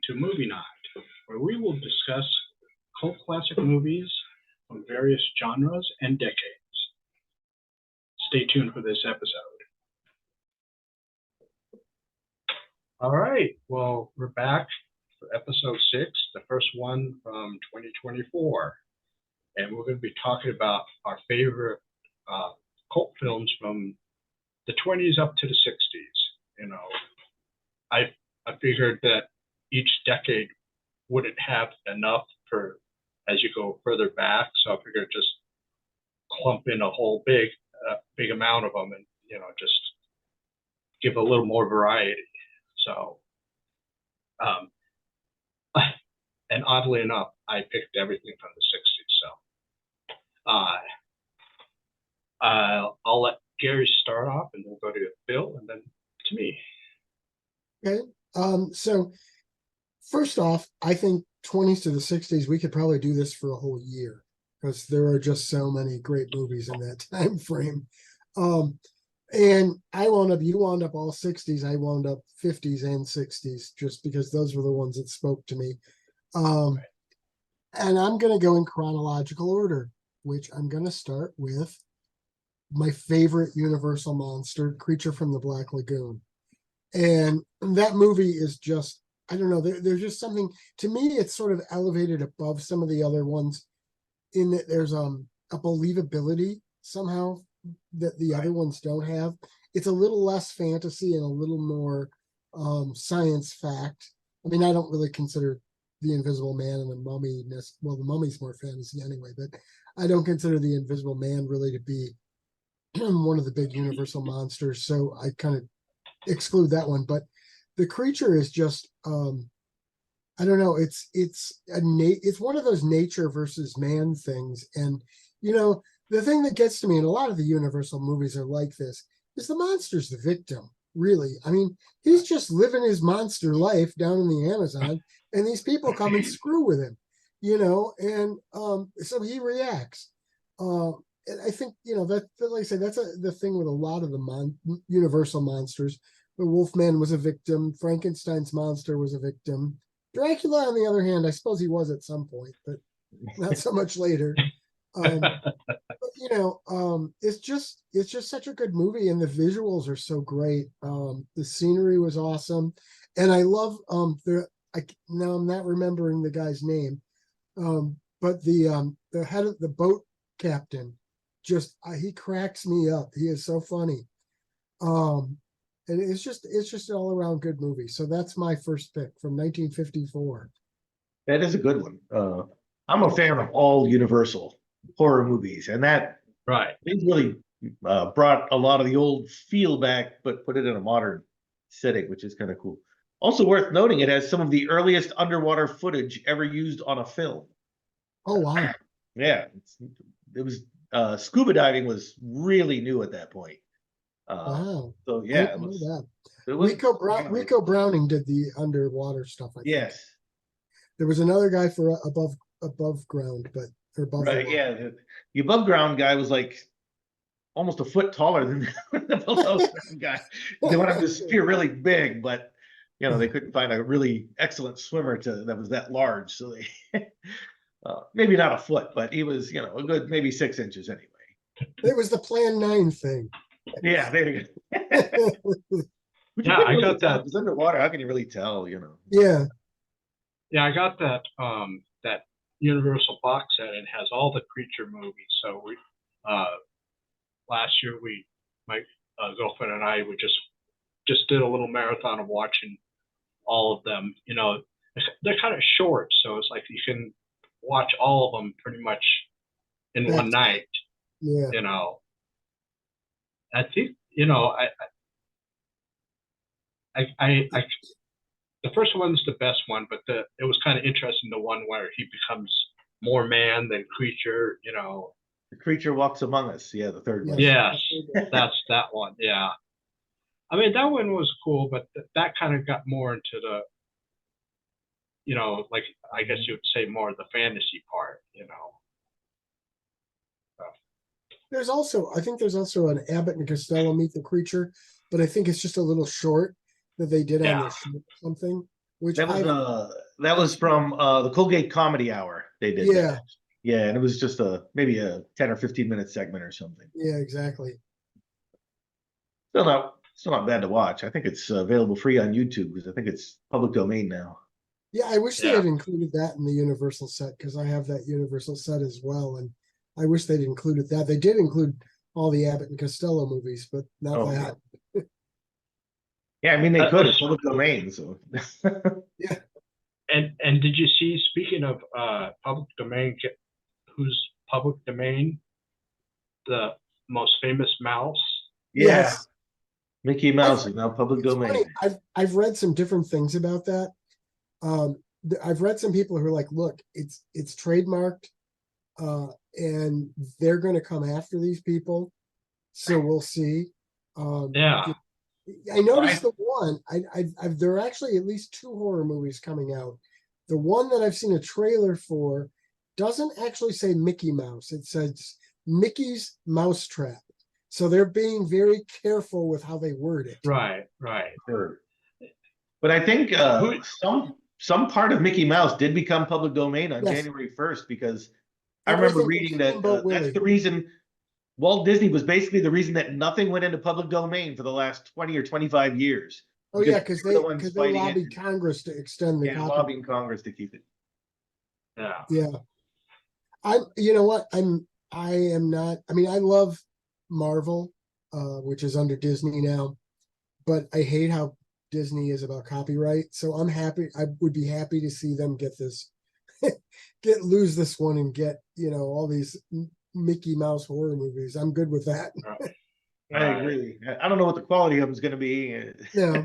to MovieNaut, where we will discuss cult classic movies from various genres and decades. Stay tuned for this episode. All right, well, we're back for episode 6, the first one from 2024. And we're going to be talking about our favorite cult films from the 20s up to the 60s. You know, I figured that each decade wouldn't have enough for as you go further back, so I figured just clump in a whole big amount of them, and just give a little more variety. So, and oddly enough, I picked everything from the 60s. So, I'll let Gary start off, and we'll go to Bill, and then to me. Okay. So first off, I think 20s to the 60s, we could probably do this for a whole year because there are just so many great movies in that time frame. And you wound up all 60s. I wound up 50s and 60s just because those were the ones that spoke to me. And I'm going to go in chronological order, which I'm going to start with my favorite Universal monster, Creature from the Black Lagoon. And that movie is just, I don't know, there's just something, to me, it's sort of elevated above some of the other ones in that there's a believability somehow that the other ones don't have. It's a little less fantasy and a little more science fact. I mean, I don't really consider the Invisible Man and the Mummy, well, the Mummy's more fantasy anyway, but I don't consider the Invisible Man really to be one of the big Universal monsters, so I kind of exclude that one. But the creature is just I don't know, it's one of those nature versus man things. And the thing that gets to me, and a lot of the Universal movies are like this, is the monster's the victim, really. I mean, he's just living his monster life down in the Amazon, and these people come and screw with him, and so he reacts. And I think, that like I say, that's the thing with a lot of the Universal monsters. The Wolfman was a victim. Frankenstein's monster was a victim. Dracula, on the other hand, I suppose he was at some point, but not so much later. But, it's just such a good movie, and the visuals are so great. The scenery was awesome, and I love now I'm not remembering the guy's name, but the head of the boat captain, he cracks me up. He is so funny. And it's just an all around good movie. So that's my first pick from 1954. That is a good one. I'm a fan of all Universal horror movies, and that they really brought a lot of the old feel back, but put it in a modern setting, which is kind of cool. Also worth noting, it has some of the earliest underwater footage ever used on a film. Oh wow! Yeah, it was scuba diving was really new at that point. Wow. So yeah, Rico Browning did the underwater stuff. I think. Yes. There was another guy for above ground, but for above. Right. Yeah. The above ground guy was like almost a foot taller than the below ground guy. They wanted him to appear really big, but they couldn't find a really excellent swimmer that was that large. So they maybe not a foot, but he was a good maybe 6 inches anyway. It was the Plan 9 thing. Yeah, there you go. Yeah, I got that. It's underwater. How can you really tell? Yeah. Yeah, I got that. That Universal box set. It has all the creature movies. So we last year my girlfriend and I, we just did a little marathon of watching all of them. They're kind of short, so it's like you can watch all of them pretty much in one night. Yeah. I think I the first one's the best one, but it was kind of interesting, the one where he becomes more man than creature. The Creature Walks Among Us. Yeah, the third one. Yes, that's that one. Yeah, I mean that one was cool, but that kind of got more into the like I guess you would say more of the fantasy part. I think there's also an Abbott and Costello Meet the Creature, but I think it's just a little short that they did on this show or something. which that was from the Colgate Comedy Hour. They did yeah, that. Yeah, and it was just maybe a 10 or 15-minute segment or something. yeah, exactly. Still not bad to watch. I think it's available free on YouTube because I think it's public domain now. Yeah, I wish they Yeah. had included that in the Universal set because I have that Universal set as well, and I wish they'd included that. They did include all the Abbott and Costello movies, but not Oh, that. Yeah, I mean they That could. was- It's public domain, so. Yeah, And did you see, speaking of public domain, who's public domain? The most famous mouse? Yeah, yes. Mickey Mouse is now public It's funny. domain. I've read some different things about that. I've read some people who are like, look, it's trademarked, and they're going to come after these people, so we'll see. Yeah. I noticed the one. There are actually at least 2 horror movies coming out. The one that I've seen a trailer for doesn't actually say Mickey Mouse. It says Mickey's Mousetrap. So they're being very careful with how they word it. Right. Sure. But I think some part of Mickey Mouse did become public domain on Yes. January 1st because I remember Everything reading that Steamboat that's Willie. the reason Walt Disney was basically the reason that nothing went into public domain for the last 20 or 25 years. Oh yeah, because were the ones they fighting it. lobbied Congress to extend the Yeah, copy. lobbying Congress to keep it. Yeah. Yeah. You know what? I am not, I mean, I love Marvel, which is under Disney now, but I hate how Disney is about copyright. So I'm happy. I would be happy to see them get this, lose this one and get, all these Mickey Mouse horror movies. I'm good with that. I agree. I don't know what the quality of them is going to be. Yeah.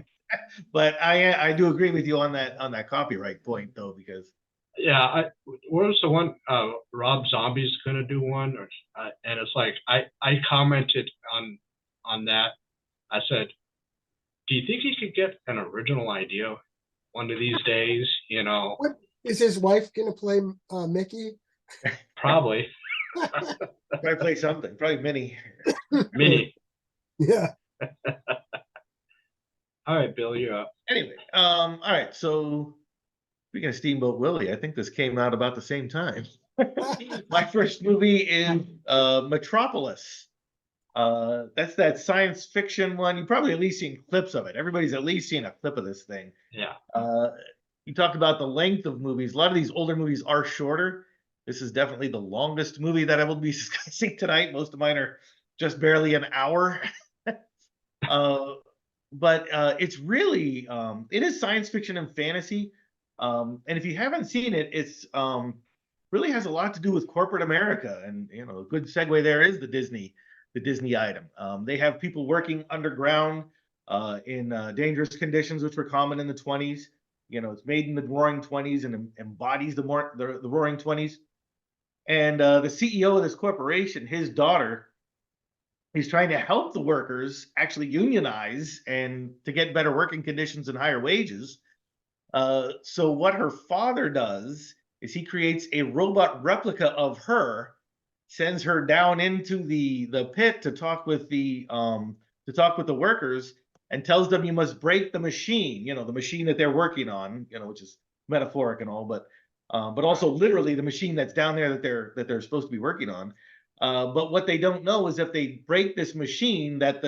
But I do agree with you on that copyright point though, because Yeah. What was the one? Rob Zombie's going to do one, and it's like I commented on that. I said, "Do you think he could get an original idea one of these days?" What is his wife going to play Mickey? Probably. probably play something, probably Minnie. Minnie. Yeah. All right, Bill, you're up. Anyway, all right. So speaking of Steamboat Willie, I think this came out about the same time. My first movie is Metropolis. That's that science fiction one. You probably at least seen clips of it. Everybody's at least seen a clip of this thing. Yeah. You talked about the length of movies. A lot of these older movies are shorter. This is definitely the longest movie that I will be discussing tonight. Most of mine are just barely an hour. But it's really it is science fiction and fantasy. And if you haven't seen it, it's really has a lot to do with corporate America. And a good segue there is the Disney item. They have people working underground in dangerous conditions, which were common in the 20s. It's made in the Roaring 20s and embodies the Roaring 20s. And the CEO of this corporation, his daughter, is trying to help the workers actually unionize and to get better working conditions and higher wages. So what her father does is he creates a robot replica of her, sends her down into the pit to talk with the workers, and tells them you must break the machine, the machine that they're working on, which is metaphoric and all, but also literally the machine that's down there that they're supposed to be working on. But what they don't know is if they break this machine, that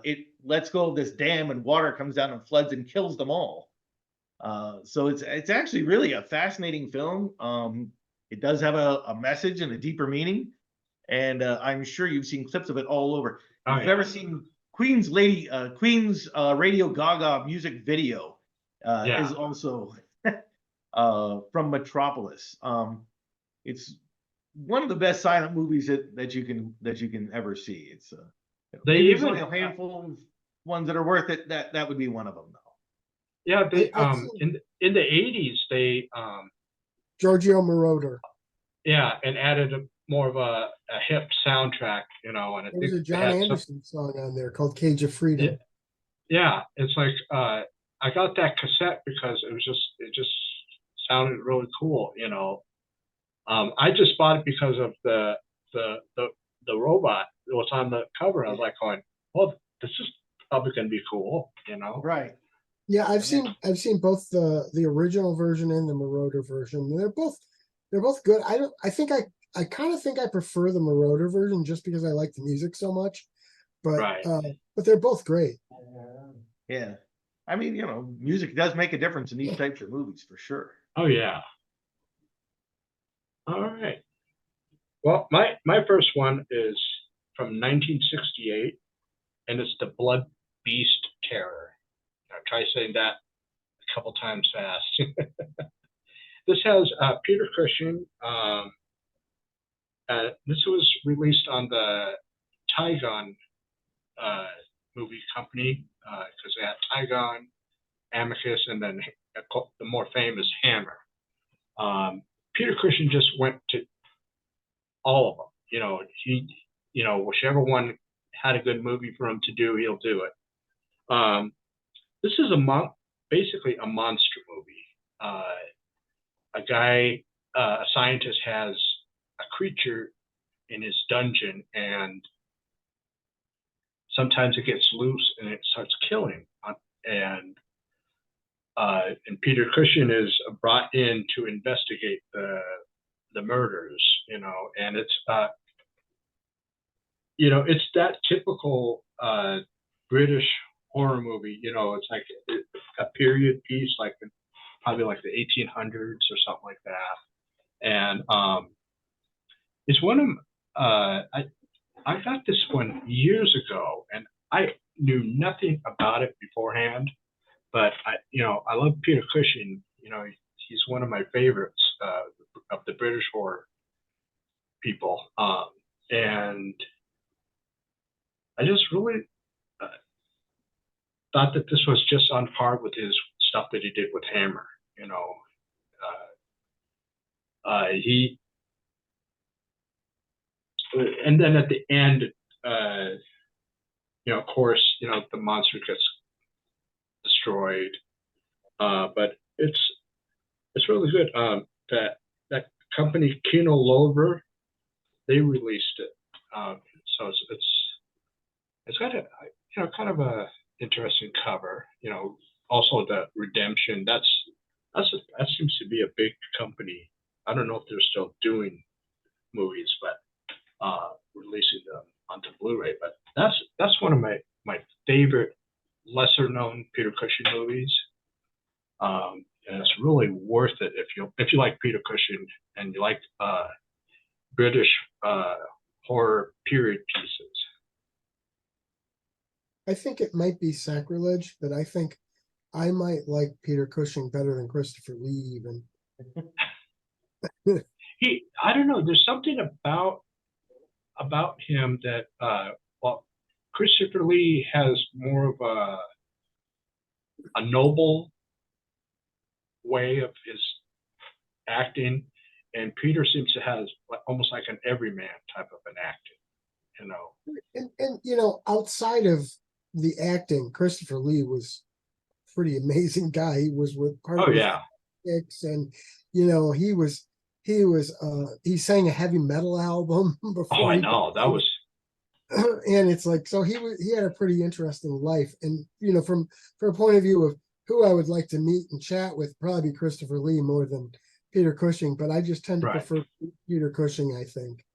it lets go of this dam and water comes down and floods and kills them all. So it's actually really a fascinating film. It does have a message and a deeper meaning, and I'm sure you've seen clips of it all over. Oh, If you've yeah. ever seen Queen's Radio Gaga music video, Yeah. is also from Metropolis. It's one of the best silent movies that you can ever see. It's They maybe there's even- only a handful of ones that are worth it. That would be one of them, though. Yeah, they I've seen- in the 80s they Giorgio Moroder. and added more of a hip soundtrack, and I There was think a they John had some- Anderson song on there called Cage of Freedom. Yeah, it's like I got that cassette because it just sounded really cool, I just bought it because of the robot that was on the cover. I was like going, well, this is probably gonna be cool, Right. Yeah, I've seen both the original version and the Marauder version. They're both good. I kind of think I prefer the Marauder version just because I like the music so much. Right. But they're both great. Yeah. I mean, music does make a difference in these types of movies for sure. Oh yeah. All right. Well, my first one is from 1968, and it's the Blood Beast Terror. Now, try saying that a couple times fast. This has Peter Cushing. This was released on the Tygon movie company because they had Tygon, Amicus, and then the more famous Hammer. Peter Cushing just went to all of them. Whichever one had a good movie for him to do, he'll do it. This is basically a monster movie. A scientist has a creature in his dungeon, and sometimes it gets loose and it starts killing. And Peter Cushing is brought in to investigate the murders. And it's it's that typical British horror movie. It's like a period piece, probably like the 1800s or something like that. And it's one of I got this one years ago, and I knew nothing about it beforehand. But I love Peter Cushing. He's one of my favorites of the British horror people, and I just really thought that this was just on par with his stuff that he did with Hammer. He and then at the end, of course, the monster gets destroyed, but it's really good. That company Kino Lorber, they released it, so it's got a kind of a interesting cover. Also the Redemption. That seems to be a big company. I don't know if they're still doing movies, but releasing them onto Blu-ray. But that's one of my favorite lesser known Peter Cushing movies. And it's really worth it if you like Peter Cushing and you like British horror period pieces. I think it might be sacrilege, but I think I might like Peter Cushing better than Christopher Lee even. I don't know, there's something about him that Christopher Lee has more of a noble way of his acting, and Peter seems to have almost like an everyman type of an acting. And outside of the acting, Christopher Lee was a pretty amazing guy. He was with part of yeah. Six, and he sang a heavy metal album before. I know that was. And it's like, so he had a pretty interesting life, and from a point of view of who I would like to meet and chat with, probably Christopher Lee more than Peter Cushing, but I just tend to prefer Peter Cushing, I think.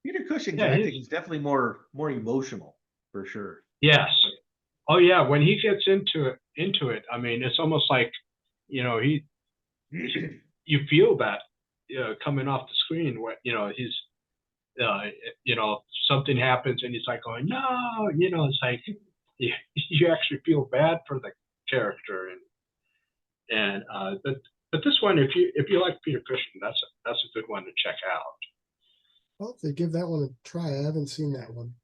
Peter Cushing's acting is definitely more emotional, for sure. Yes. Oh yeah, when he gets into it, I mean, it's almost like, you feel that coming off the screen. He's something happens and he's like going, no, it's like you actually feel bad for the character, but this one, if you like Peter Cushing, that's a good one to check out. Well, to give that one a try. I haven't seen that one.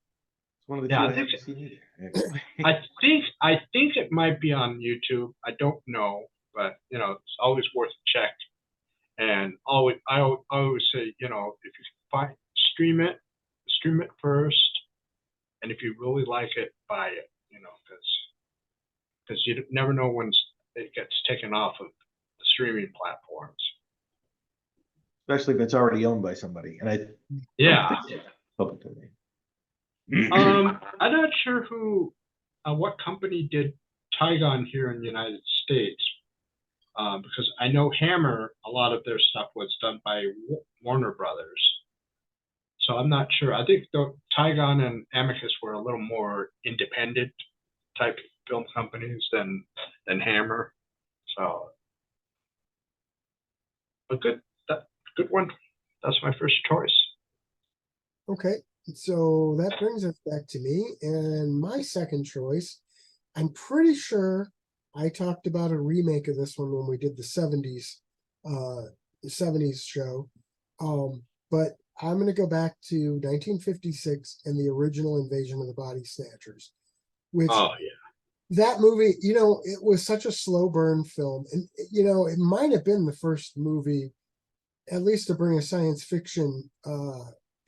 It's one of the two I haven't seen either. I think it might be on YouTube. I don't know, but it's always worth a check. And I always say, if you stream it first, and if you really like it, buy it. Because you never know when it gets taken off of the streaming platforms. Especially if it's already owned by somebody. And public domain. I'm not sure what company did Tygon here in the United States, because I know Hammer, a lot of their stuff was done by Warner Brothers. So I'm not sure. I think Tygon and Amicus were a little more independent type film companies than Hammer. So, a good one. That's my first choice. Okay, so that brings us back to me, and my second choice. I'm pretty sure I talked about a remake of this one when we did the 70s show. But I'm gonna go back to 1956 and the original Invasion of the Body Snatchers, which Oh yeah. that movie, it was such a slow burn film, and it might have been the first movie, at least to bring a science fiction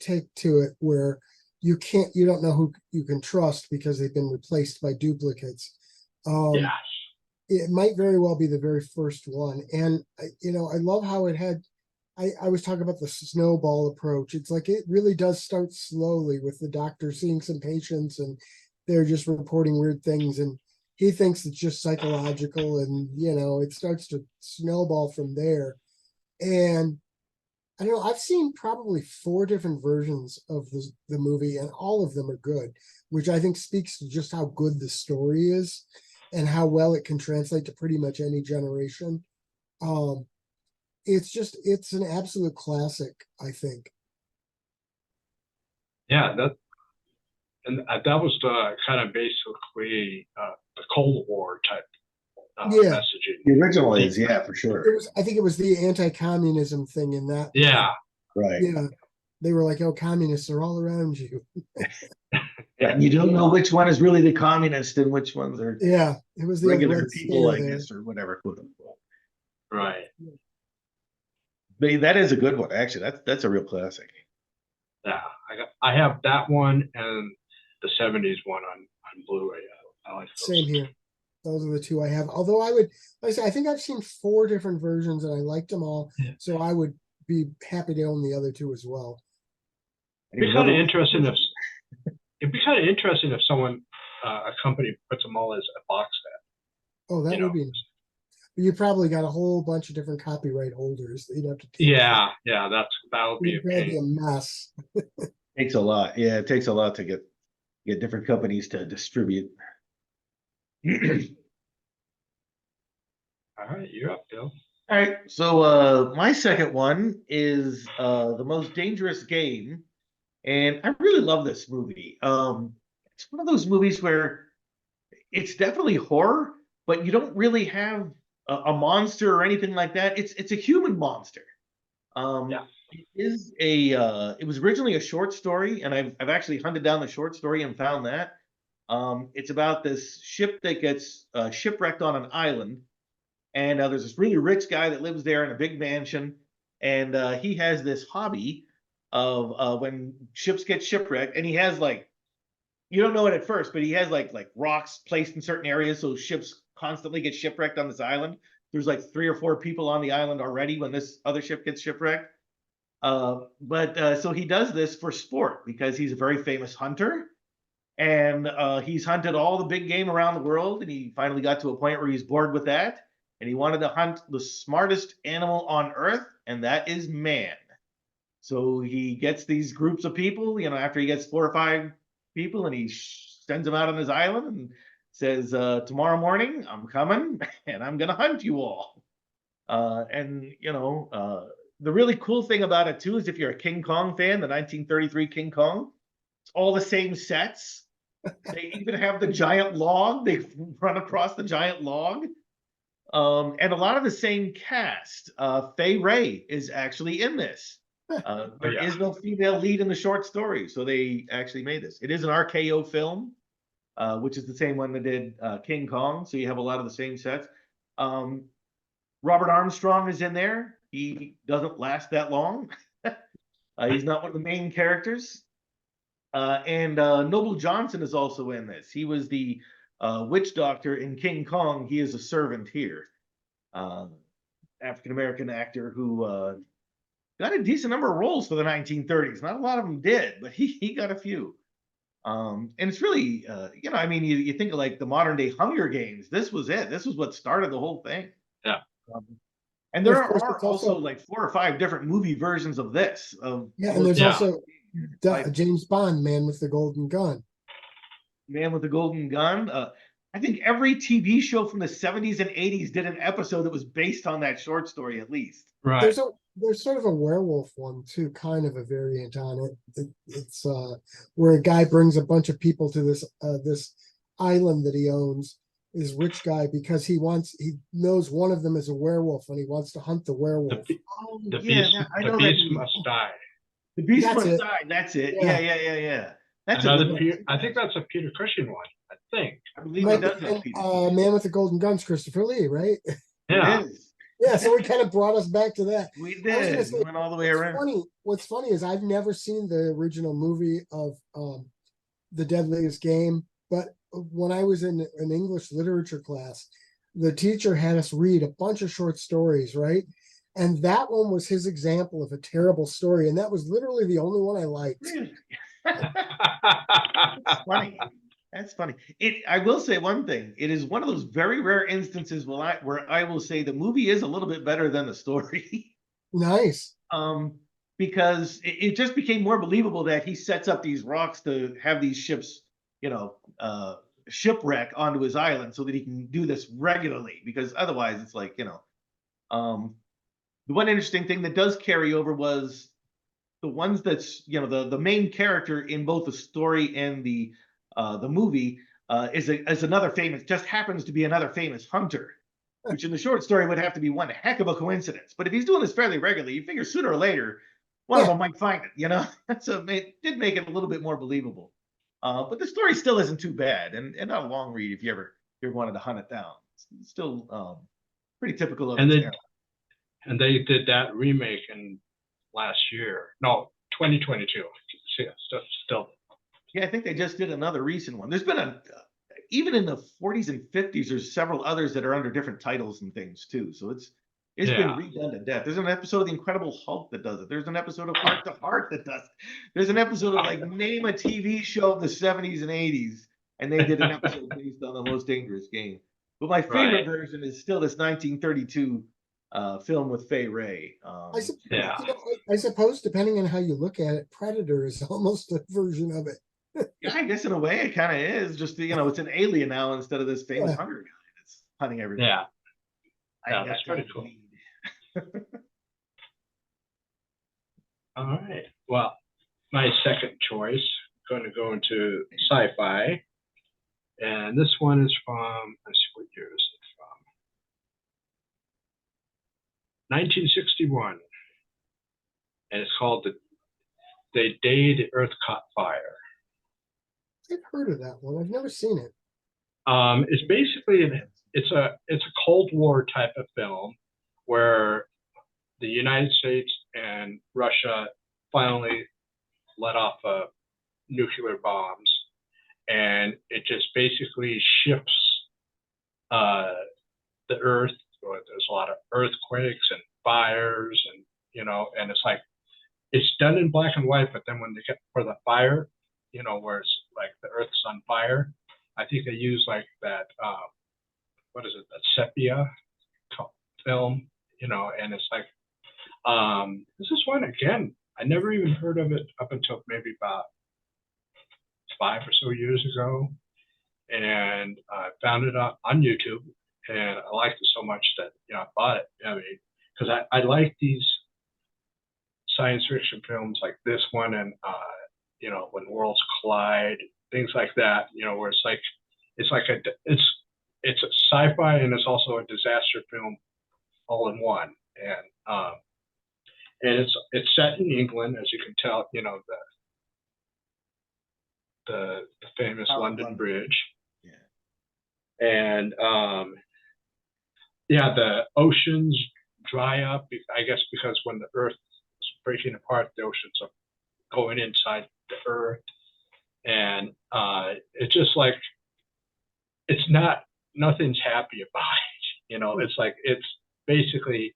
take to it, where you don't know who you can trust because they've been replaced by duplicates. Yeah. It might very well be the very first one, and I love how it had. I was talking about the snowball approach. It's like it really does start slowly with the doctor seeing some patients and they're just reporting weird things, and he thinks it's just psychological, and it starts to snowball from there. And I don't know, I've seen probably 4 different versions of the movie, and all of them are good, which I think speaks to just how good the story is and how well it can translate to pretty much any generation. Um, it's an absolute classic, I think. Yeah, that was the kind of basically the Cold War type Yeah. messaging. The original is, yeah, for sure. I think it was the anti-communism thing in that. Yeah. Right. Yeah. They were like, oh, communists are all around you. Yeah, and you don't know which one is really the communist and which ones are Yeah. It was the regular Red people, I Scare there. guess, or whatever, quote unquote. Right. But that is a good one, actually. That's a real classic. Yeah. I have that one and the 70s one on Blu-ray. I like those. Same here. Those are the 2 I have. Although like I say, I think I've seen 4 different versions and I liked them all. Yeah. So I would be happy to own the other 2 as well. It'd be kind of interesting if someone, a company puts them all as a box set. Oh, that would be. You probably got a whole bunch of different copyright holders that you'd have to take. Yeah, that would be a That'd be a pain. mess. Takes a lot. Yeah, it takes a lot to get different companies to distribute. All right, you're up, Bill. All right, so my second one is The Most Dangerous Game, and I really love this movie. It's one of those movies where it's definitely horror, but you don't really have a monster or anything like that. It's a human monster. Yeah. It was originally a short story, and I've actually hunted down the short story and found that. It's about this ship that gets shipwrecked on an island, and there's this really rich guy that lives there in a big mansion, and he has this hobby of when ships get shipwrecked, and he has like, you don't know it at first, but he has like rocks placed in certain areas so ships constantly get shipwrecked on this island. There's like 3 or 4 people on the island already when this other ship gets shipwrecked. But so he does this for sport because he's a very famous hunter, and he's hunted all the big game around the world, and he finally got to a point where he's bored with that, and he wanted to hunt the smartest animal on earth, and that is man. So he gets these groups of people, after he gets 4 or 5 people, and he sends them out on his island and says, tomorrow morning I'm coming and I'm gonna hunt you all. The really cool thing about it too is if you're a King Kong fan, the 1933 King Kong, it's all the same sets. They even have the giant log. They run across the giant log. And a lot of the same cast. Fay Ray is actually in this. There is no female lead in the short story, so they actually made this. It is an RKO film, which is the same one that did King Kong, so you have a lot of the same sets. Robert Armstrong is in there. He doesn't last that long. He's not one of the main characters. And Noble Johnson is also in this. He was the witch doctor in King Kong. He is a servant here. African-American actor who got a decent number of roles for the 1930s. Not a lot of them did, but he got a few. And it's really, I mean, you think of like the modern day Hunger Games. This was it. This was what started the whole thing. Yeah. Um, and And there of course, are it's also also like 4 or 5 different movie versions of this. yeah, and there's Yeah. also James Bond, Man with the Golden Gun. Man with the Golden Gun. I think every TV show from the 70s and 80s did an episode that was based on that short story, at least. Right. There's sort of a werewolf one too, kind of a variant on it's where a guy brings a bunch of people to this island that he owns, this rich guy, because he knows one of them is a werewolf and he wants to hunt the werewolf. Oh, The yeah, beast, I the know beast that. must die. The Beast That's Must it. Die. That's it. Yeah. Yeah. That's a Another, good one. I think that's a Peter Cushing one. I think. I believe it Might be, does have Peter. Man with the Golden Gun's Christopher Lee, right? Yeah. It is. Yeah, so we kind of brought us back to that. We I was gonna did. say, We went all the way around. What's funny is I've never seen the original movie of The Deadliest Game, but when I was in an English literature class, the teacher had us read a bunch of short stories, right? And that one was his example of a terrible story, and that was literally the only one I liked. Really? That's funny. That's funny. I will say one thing. It is one of those very rare instances where I will say the movie is a little bit better than the story. Nice. Because it just became more believable that he sets up these rocks to have these ships, shipwreck onto his island so that he can do this regularly. Because otherwise, it's like, the one interesting thing that does carry over was the ones that's the main character in both the story and the movie is another famous, just happens to be another famous hunter, which in the short story would have to be one heck of a coincidence. But if he's doing this fairly regularly, you figure sooner or later one of them might find it. So it did make it a little bit more believable. But the story still isn't too bad, and not a long read if you ever wanted to hunt it down. It's still pretty typical of And its they era. and they did that remake in last year. No, 2022. Yeah, still. Yeah, I think they just did another recent one. There's been even in the 40s and 50s, there's several others that are under different titles and things too. So it's been redone to death. There's an episode of The Incredible Hulk that does it. There's an episode of Heart to Heart that does it. There's an episode of like name a TV show of the 70s and 80s, and they did an episode based on The Most Dangerous Game. But my favorite version is still this 1932 film with Fay Wray. I suppose depending on how you look at it, Predator is almost a version of it. Yeah, I guess in a way it kind of is. Just it's an alien now instead of this famous hunter guy that's hunting everything. Yeah, that's pretty cool. All right. Well, my second choice, going to go into sci-fi, and this one is from, let's see, what year is it from? 1961, and it's called The Day the Earth Caught Fire. I've heard of that one. I've never seen it. It's basically it's a Cold War type of film where the United States and Russia finally let off nuclear bombs, and it just basically shifts the Earth. There's a lot of earthquakes and fires, and and it's like it's done in black and white, but then when they get for the fire, where it's like the Earth's on fire, I think they use like that what is it, that sepia film, and it's like this is one again. I never even heard of it up until maybe about 5 or so years ago, and I found it on YouTube, and I liked it so much that I bought it. I mean, because I like these science fiction films like this one, and When Worlds Collide, things like that. Where it's like it's a sci-fi and it's also a disaster film all in one, and it's set in England, as you can tell. The famous London Bridge. Yeah. And the oceans dry up, I guess, because when the Earth is breaking apart, the oceans are going inside the Earth, and it's just like nothing's happy about it. It's like it's basically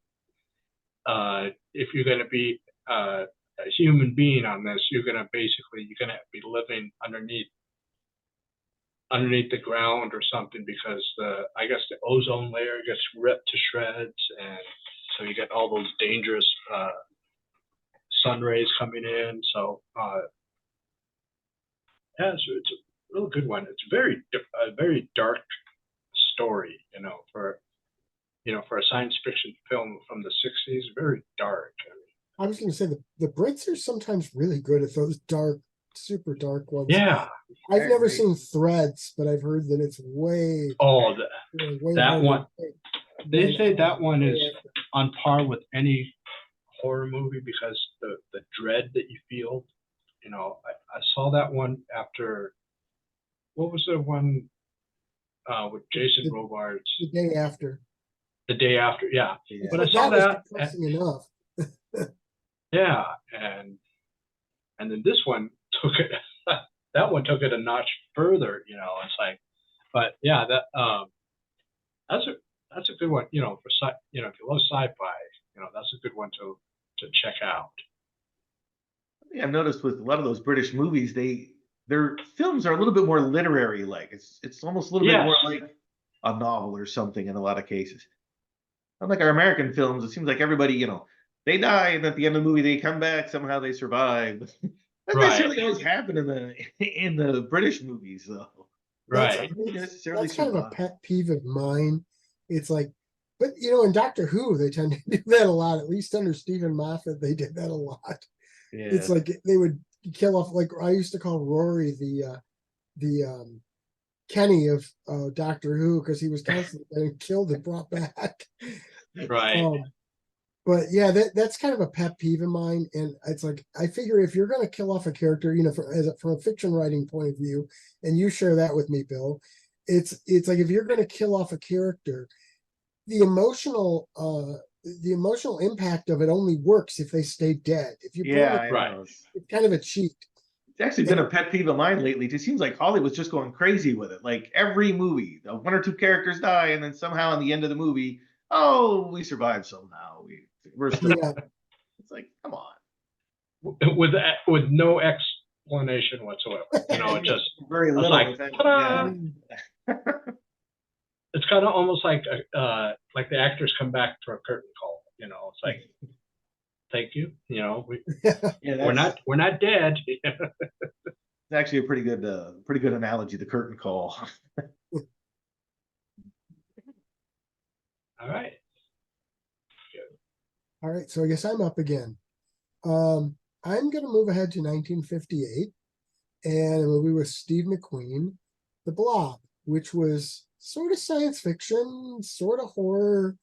if you're going to be a a human being on this, you're gonna be living underneath the ground or something, because I guess the ozone layer gets ripped to shreds, and so you get all those dangerous sun rays coming in. So yeah, so it's a real good one. It's a very dark story, for a science fiction film from the '60s. Very dark. I was going to say the Brits are sometimes really good at those dark, super dark ones. Yeah. I've never seen Threads, but I've heard that it's way That harder one. They than, say that one is on par with any horror movie, because the dread that you feel. I saw that one after, what was the one with Jason Robards? The Day After. The Day After, yeah. But I That saw was that. depressing enough. Yeah, and then this one took it. That one took it a notch further. It's like, but yeah, that's a good one. If you love sci-fi, that's a good one to check out. I've noticed with a lot of those British movies, their films are a little bit more literary, like it's almost a little bit more like a novel or something in a lot of cases. Unlike our American films, it seems like everybody, they die, and at the end of the movie they come back, somehow they survive. That doesn't necessarily always happen in the British movies, though. Right. That's kind of a pet peeve of mine. It's like, but in Doctor Who, they tend to do that a lot. At least under Stephen Moffat, they did that a lot. Yeah. It's like they would kill off, like I used to call Rory the Kenny of Doctor Who, because he was constantly getting killed and brought back. Right. But yeah, that's kind of a pet peeve of mine, and it's like I figure if you're going to kill off a character, from a fiction writing point of view, and you share that with me, Bill, it's like if you're going to kill off a character, the emotional impact of it only works if they stay dead. If you it's kind of a cheat. It's actually been a pet peeve of mine lately. It seems like Hollywood's just going crazy with it. Like every movie, one or two characters die, and then somehow in the end of the movie, oh, we survived somehow. We're still. Yeah. It's like, come on. With no explanation whatsoever. Just very little. Like, it's kind of almost like the actors come back for a curtain call. It's like, thank you. We're not dead. It's actually a pretty good analogy, the curtain call. All right. All right, so I guess I'm up again. I'm going to move ahead to 1958 and a movie with Steve McQueen, The Blob, which was sort of science fiction, sort of horror,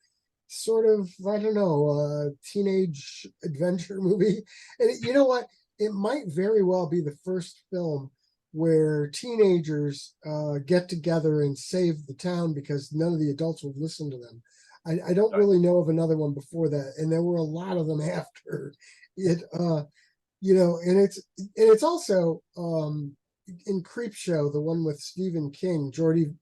sort of, I don't know, teenage adventure movie. And you know what? It might very well be the first film where teenagers get together and save the town because none of the adults will listen to them. I don't really know of another one before that, and there were a lot of them after it. And it's also in Creepshow, the one with Stephen King,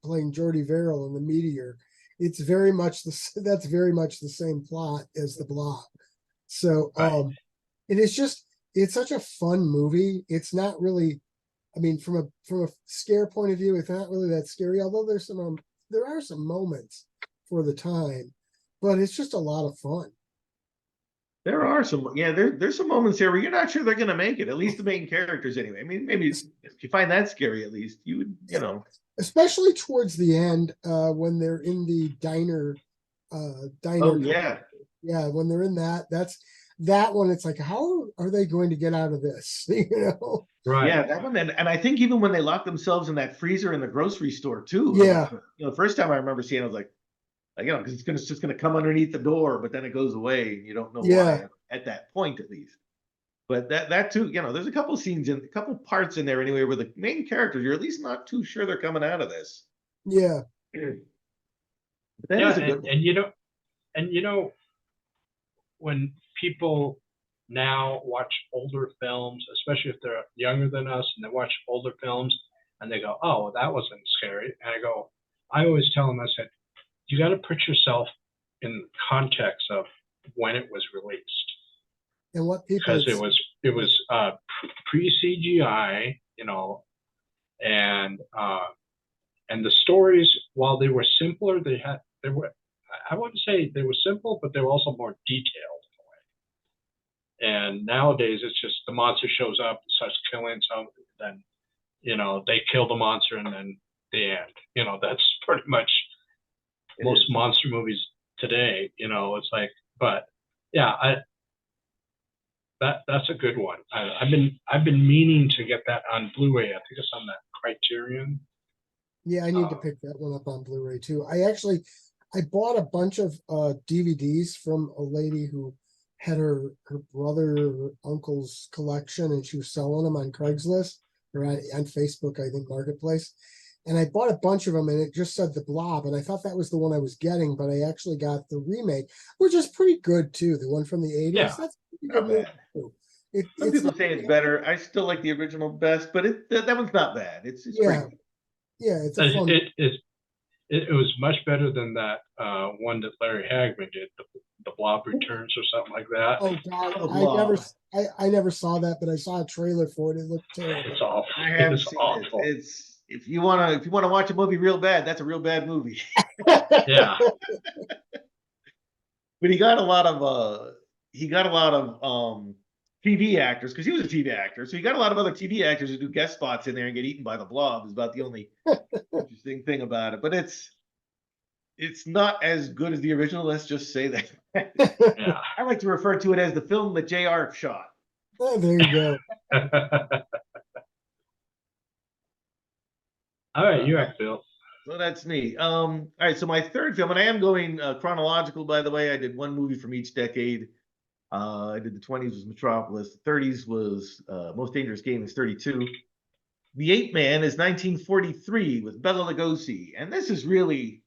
playing Jordy Verrill in The Meteor. It's very much that's very much the same plot as The Blob. So it's such a fun movie. It's not really, I mean, from a scare point of view, it's not really that scary. Although there are some moments for the time, but it's just a lot of fun. There are some, there's some moments here where you're not sure they're going to make it, at least the main characters anyway. I mean, maybe if you find that scary, at least you would, Especially towards the end, when they're in the diner. Oh, yeah. Yeah, when they're in that one, it's like, how are they going to get out of this? Right. Yeah, that one. And I think even when they lock themselves in that freezer in the grocery store too. Yeah. The first time I remember seeing it, I was like, because it's just going to come underneath the door, but then it goes away. And you don't know why at that point, at least. But that too, there's a couple scenes a couple parts in there anyway, where the main characters, you're at least not too sure they're coming out of this. Yeah. But that is a good one. And when people now watch older films, especially if they're younger than us, and they watch older films and they go, oh, that wasn't scary. And I always tell them, I said, you got to put yourself in context of when it was released. And what people because had it was pre CGI, and the stories, while they were simpler, they were, I wouldn't say they were simple, but they were also more detailed in a way. And nowadays, it's just the monster shows up, starts killing some, then they kill the monster, and then the end. That's pretty much most monster movies today. It's like, but yeah, that's a good one. I've been meaning to get that on Blu-ray. I think it's on that Criterion. Yeah, I need to pick that one up on Blu-ray too. I bought a bunch of DVDs from a lady who had her brother or uncle's collection, and she was selling them on Craigslist or on Facebook, I think Marketplace. And I bought a bunch of them, and it just said The Blob, and I thought that was the one I was getting, but I actually got the remake, which is pretty good too. The one from the 80s. Yeah, That's a pretty not good movie bad. too. Some people say it's better. I still like the original best, but that one's not bad. It's Yeah, pretty. yeah, it's a fun. It was much better than that one that Larry Hagman did, the Blob Returns or something like that. Oh God, The Blob. I never saw that, but I saw a trailer for it. It looked terrible. It's awful. I haven't It's seen awful. it. It's if you wanna watch a movie real bad, that's a real bad movie. Yeah. But he got a lot of TV actors, because he was a TV actor, so he got a lot of other TV actors who do guest spots in there and get eaten by the Blob. Is about the only interesting thing about it. But it's not as good as the original. Let's just say that. Yeah. I like to refer to it as the film that JR shot. Oh, there you go. All right, you act, Bill. So that's me. All right, so my third film, and I am going chronological, by the way. I did one movie from each decade. I did the 20s was Metropolis. The 30s was Most Dangerous Game is 32. The Ape Man is 1943 with Bela Lugosi. And this is really,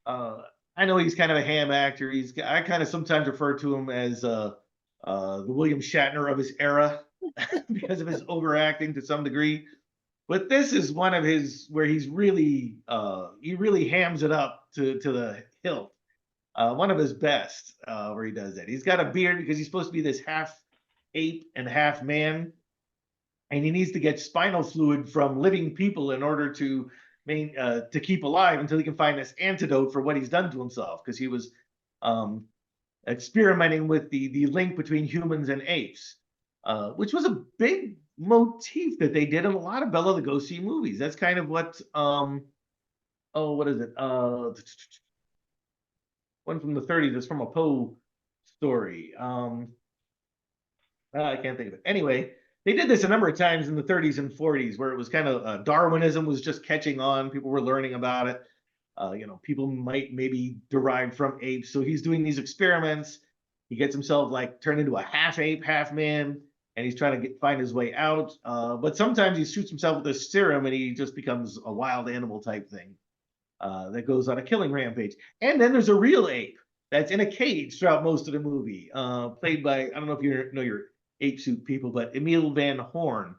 I know he's kind of a ham actor. I kind of sometimes refer to him as the William Shatner of his era because of his overacting to some degree. But this is one of his where he really hams it up to the hilt. One of his best where he does that. He's got a beard because he's supposed to be this half ape and half man, and he needs to get spinal fluid from living people in order to keep alive until he can find this antidote for what he's done to himself, because he was experimenting with the link between humans and apes, which was a big motif that they did in a lot of Bela Lugosi movies. That's kind of what what is it? One from the 30s is from a Poe story. I can't think of it. Anyway, they did this a number of times in the 30s and 40s, where it was kind of Darwinism was just catching on. People were learning about it. People might maybe derive from apes. So he's doing these experiments. He gets himself like turned into a half ape, half man, and he's trying to find his way out. But sometimes he shoots himself with this serum, and he just becomes a wild animal type thing that goes on a killing rampage. And then there's a real ape that's in a cage throughout most of the movie, played by, I don't know if you know your ape suit people, but Emil Van Horn,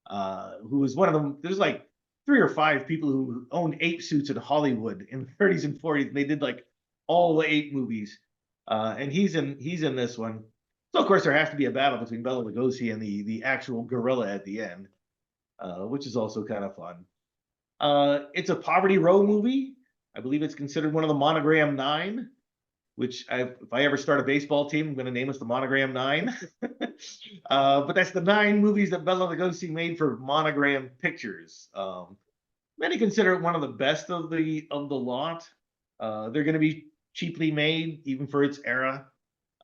who was one of them. There's like 3 or 5 people who owned ape suits in Hollywood in the 30s and 40s, and they did like all the ape movies. And he's in this one. So of course there has to be a battle between Bela Lugosi and the actual gorilla at the end, which is also kind of fun. It's a Poverty Row movie. I believe it's considered one of the Monogram 9, which if I ever start a baseball team, I'm going to name us the Monogram 9. But that's the 9 movies that Bela Lugosi made for Monogram Pictures. Many consider it one of the best of the lot. They're going to be cheaply made, even for its era.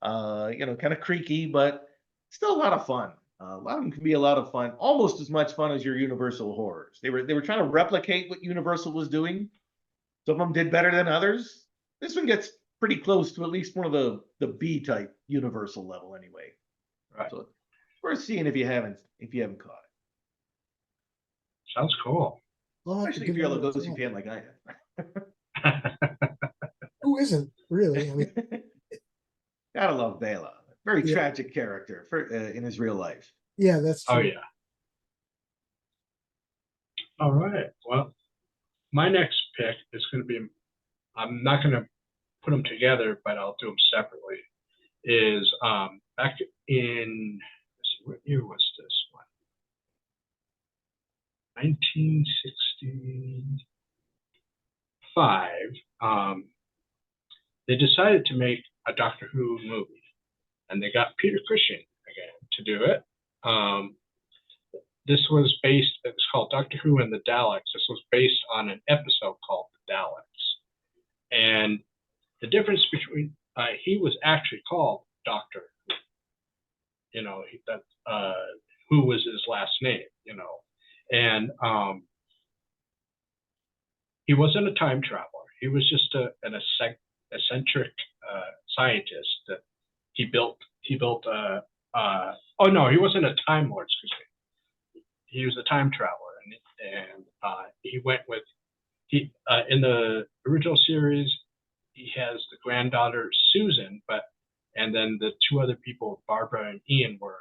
Kind of creaky, but still a lot of fun. A lot of them can be a lot of fun, almost as much fun as your Universal horrors. They were trying to replicate what Universal was doing. Some of them did better than others. This one gets pretty close to at least one of the B type Universal level, anyway. Right. So worth seeing if you haven't caught it. Sounds cool. Especially if you're a Lugosi fan like I am. Who isn't really? I mean, gotta love Bela. Very tragic character in his real life. Yeah, that's true. Oh yeah. All right. Well, my next pick is going to be, I'm not going to put them together, but I'll do them separately, is back in, let's see, what year was this one? 1965. They decided to make a Doctor Who movie, and they got Peter Cushing again to do it. This was based, it was called Doctor Who and the Daleks. This was based on an episode called The Daleks. And the difference between, he was actually called Doctor Who. You know, Who was his last name, you know. And he wasn't a time traveler. He was just an eccentric scientist that he built. Oh no, he wasn't a time lord. Excuse me. He was a time traveler, and he went with in the original series. He has the granddaughter Susan, and then the two other people, Barbara and Ian, were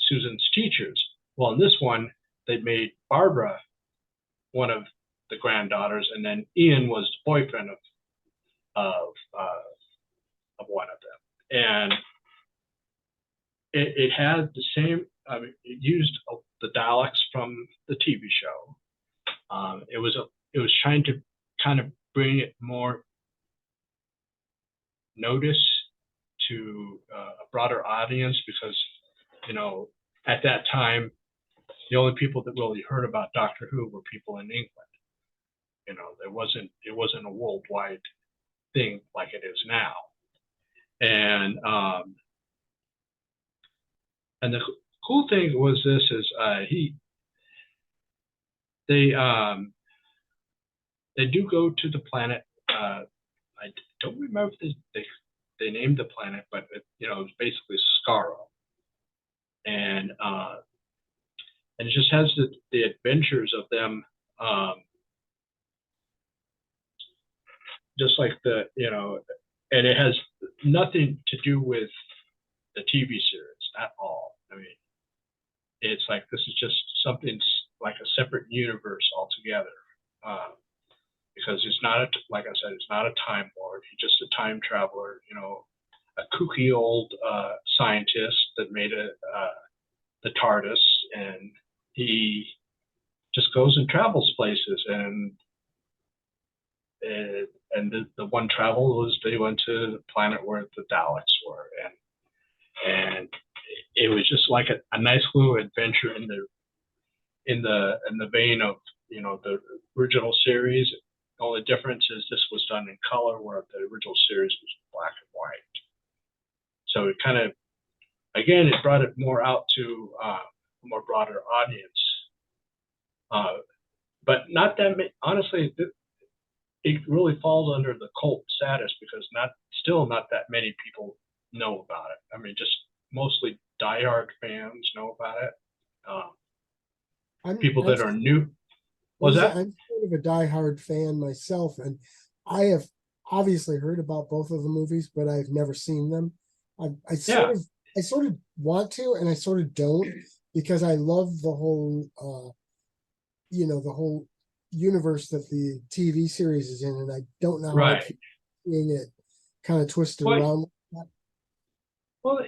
Susan's teachers. Well, in this one, they made Barbara one of the granddaughters, and then Ian was the boyfriend of one of them. And it had the same. I mean, it used the Daleks from the TV show. It was trying to kind of bring it more notice to a broader audience, because, you know, at that time, the only people that really heard about Doctor Who were people in England. You know, it wasn't a worldwide thing like it is now. And the cool thing was this is they do go to the planet. I don't remember if they named the planet, but you know, it's basically Skaro, and it just has the adventures of them, just like and it has nothing to do with the TV series at all. I mean, it's like this is just something like a separate universe altogether, because it's not like I said, it's not a time lord. He's just a time traveler, you know, a kooky old scientist that made the TARDIS, and he just goes and travels places. And the one travel was they went to the planet where the Daleks were, and it was just like a nice little adventure in the vein of, you know, the original series. The only difference is this was done in color, where the original series was black and white. So it kind of, again, it brought it more out to a more broader audience. But not that many, honestly, it really falls under the cult status, because still not that many people know about it. I mean, just mostly diehard fans know about it. People that are new. What's that? I'm sort of a diehard fan myself, and I have obviously heard about both of the movies, but I've never seen them. I sort of want to, and I sort of don't, because I love the whole, the whole universe that the TV series is in, and I don't know how I keep seeing it kind of twisted around. Well,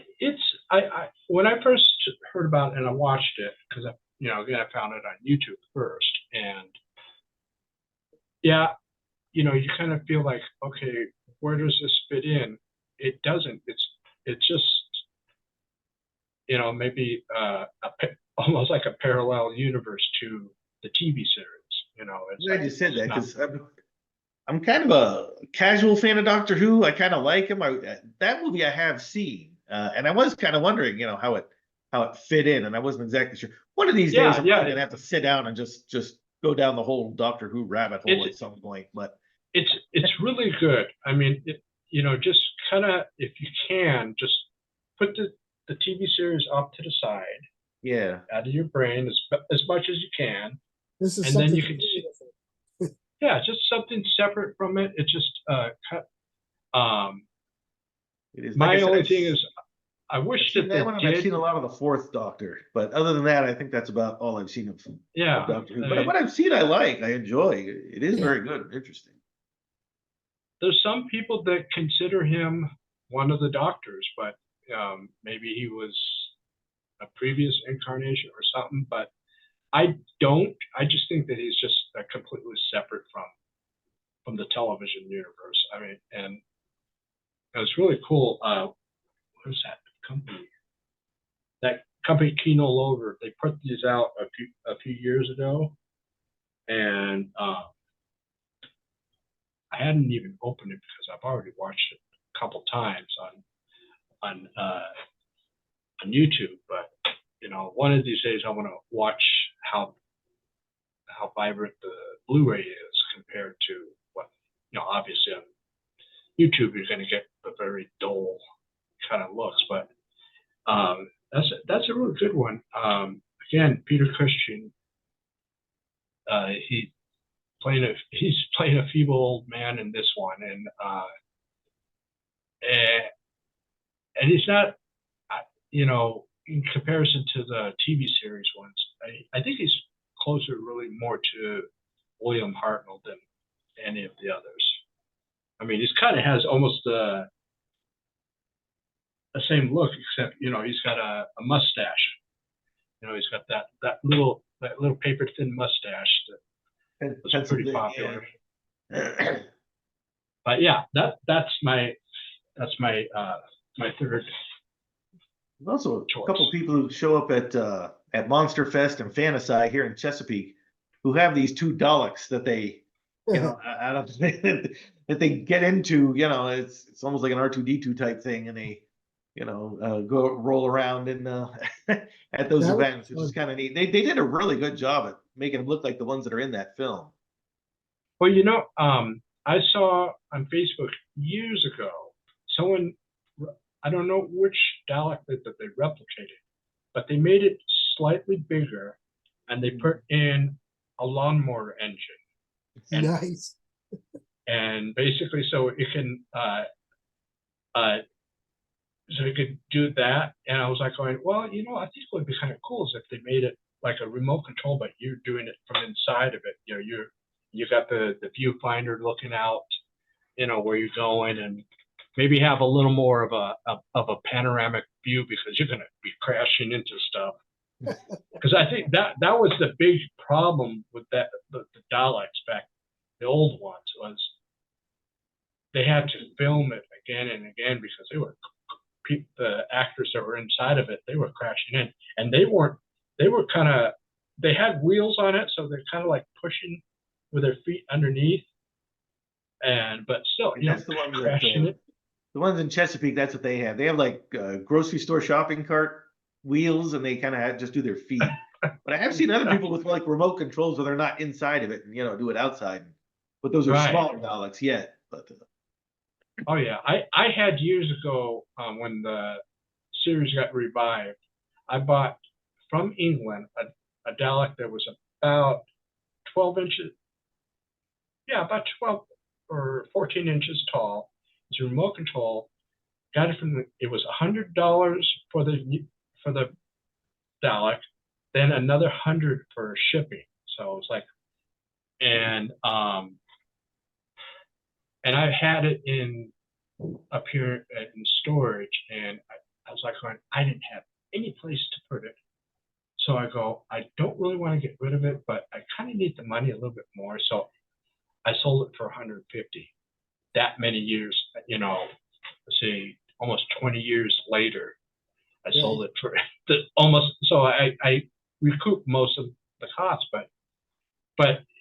I when I first heard about it and I watched it, because again, I found it on YouTube first, and yeah, you know, you kind of feel like, okay, where does this fit in? It doesn't. It's just, you know, maybe almost like a parallel universe to the TV series. You know, I'm glad you said that, because I'm kind of a casual fan of Doctor Who. I kind of like him. That movie I have seen, and I was kind of wondering, you know, how it fit in, and I wasn't exactly sure. One of these days, I'm probably gonna have to sit down and just go down the whole Doctor Who rabbit hole at some point. But it's really good. I mean, you know, just kind of, if you can, just put the TV series off to the side. Yeah. Out of your brain as much as you can. This is, and then you can see. Yeah, just something separate from it. It's just it is. My only thing is, I wish that I've seen a lot of the Fourth Doctor, but other than that, I think that's about all I've seen of Doctor Who. But what I've seen, I enjoy. It is very good and interesting. There's some people that consider him one of the Doctors, but Maybe he was a previous incarnation or something, but I don't. I just think that he's just completely separate from the television universe. I mean, and it was really cool. What was that company? That company Kino Lover. They put these out a few years ago, and I hadn't even opened it because I've already watched it a couple times on YouTube. But one of these days I want to watch how vibrant the Blu-ray is compared to what obviously on YouTube you're going to get the very dull kind of looks. But that's a really good one. Again, Peter Cushing. He's playing a feeble old man in this one, and he's not, in comparison to the TV series ones. I think he's closer, really, more to William Hartnell than any of the others. I mean, he's kind of has almost the same look, except he's got a mustache. He's got that little paper thin mustache that was pretty popular. Yeah. But yeah, that's my third. There's also choice. a couple people who show up at Monster Fest and Fantasy here in Chesapeake who have these two Daleks that they, I don't that they get into. It's almost like an R2D2 type thing, and they, go roll around in at those events, which is kind of neat. They did a really good job at making them look like the ones that are in that film. Well, I saw on Facebook years ago someone, I don't know which Dalek that they replicated, but they made it slightly bigger and they put in a lawnmower engine. Nice. And basically, so it can, so you could do that. And I was like going, well, I think what would be kind of cool is if they made it like a remote control, but you're doing it from inside of it. You got the viewfinder looking out, where you're going, and maybe have a little more of a panoramic view because you're going to be crashing into stuff. Because I think that was the big problem with the Daleks back, the old ones, was they had to film it again and again because the actors that were inside of it, they were crashing in, and they had wheels on it, so they're kind of like pushing with their feet underneath, but still, That's the one crashing it. The ones in Chesapeake, that's what they have. They have like grocery store shopping cart wheels, and they kind of just do their feet. But I have seen other people with like remote controls where they're not inside of it and do it outside. But those are smaller Daleks yet. But oh yeah, I had years ago when the series got revived, I bought from England a Dalek that was about 12 inches. Yeah, about 12 or 14 inches tall. It's a remote control. Got it it was $100 for the Dalek, then another $100 for shipping. So it was like, and I had it up here in storage, and I was like, I didn't have any place to put it. So I go, I don't really want to get rid of it, but I kind of need the money a little bit more. So I sold it for $150. That many years, let's say almost 20 years later, I sold it for almost. So I recouped most of the cost, but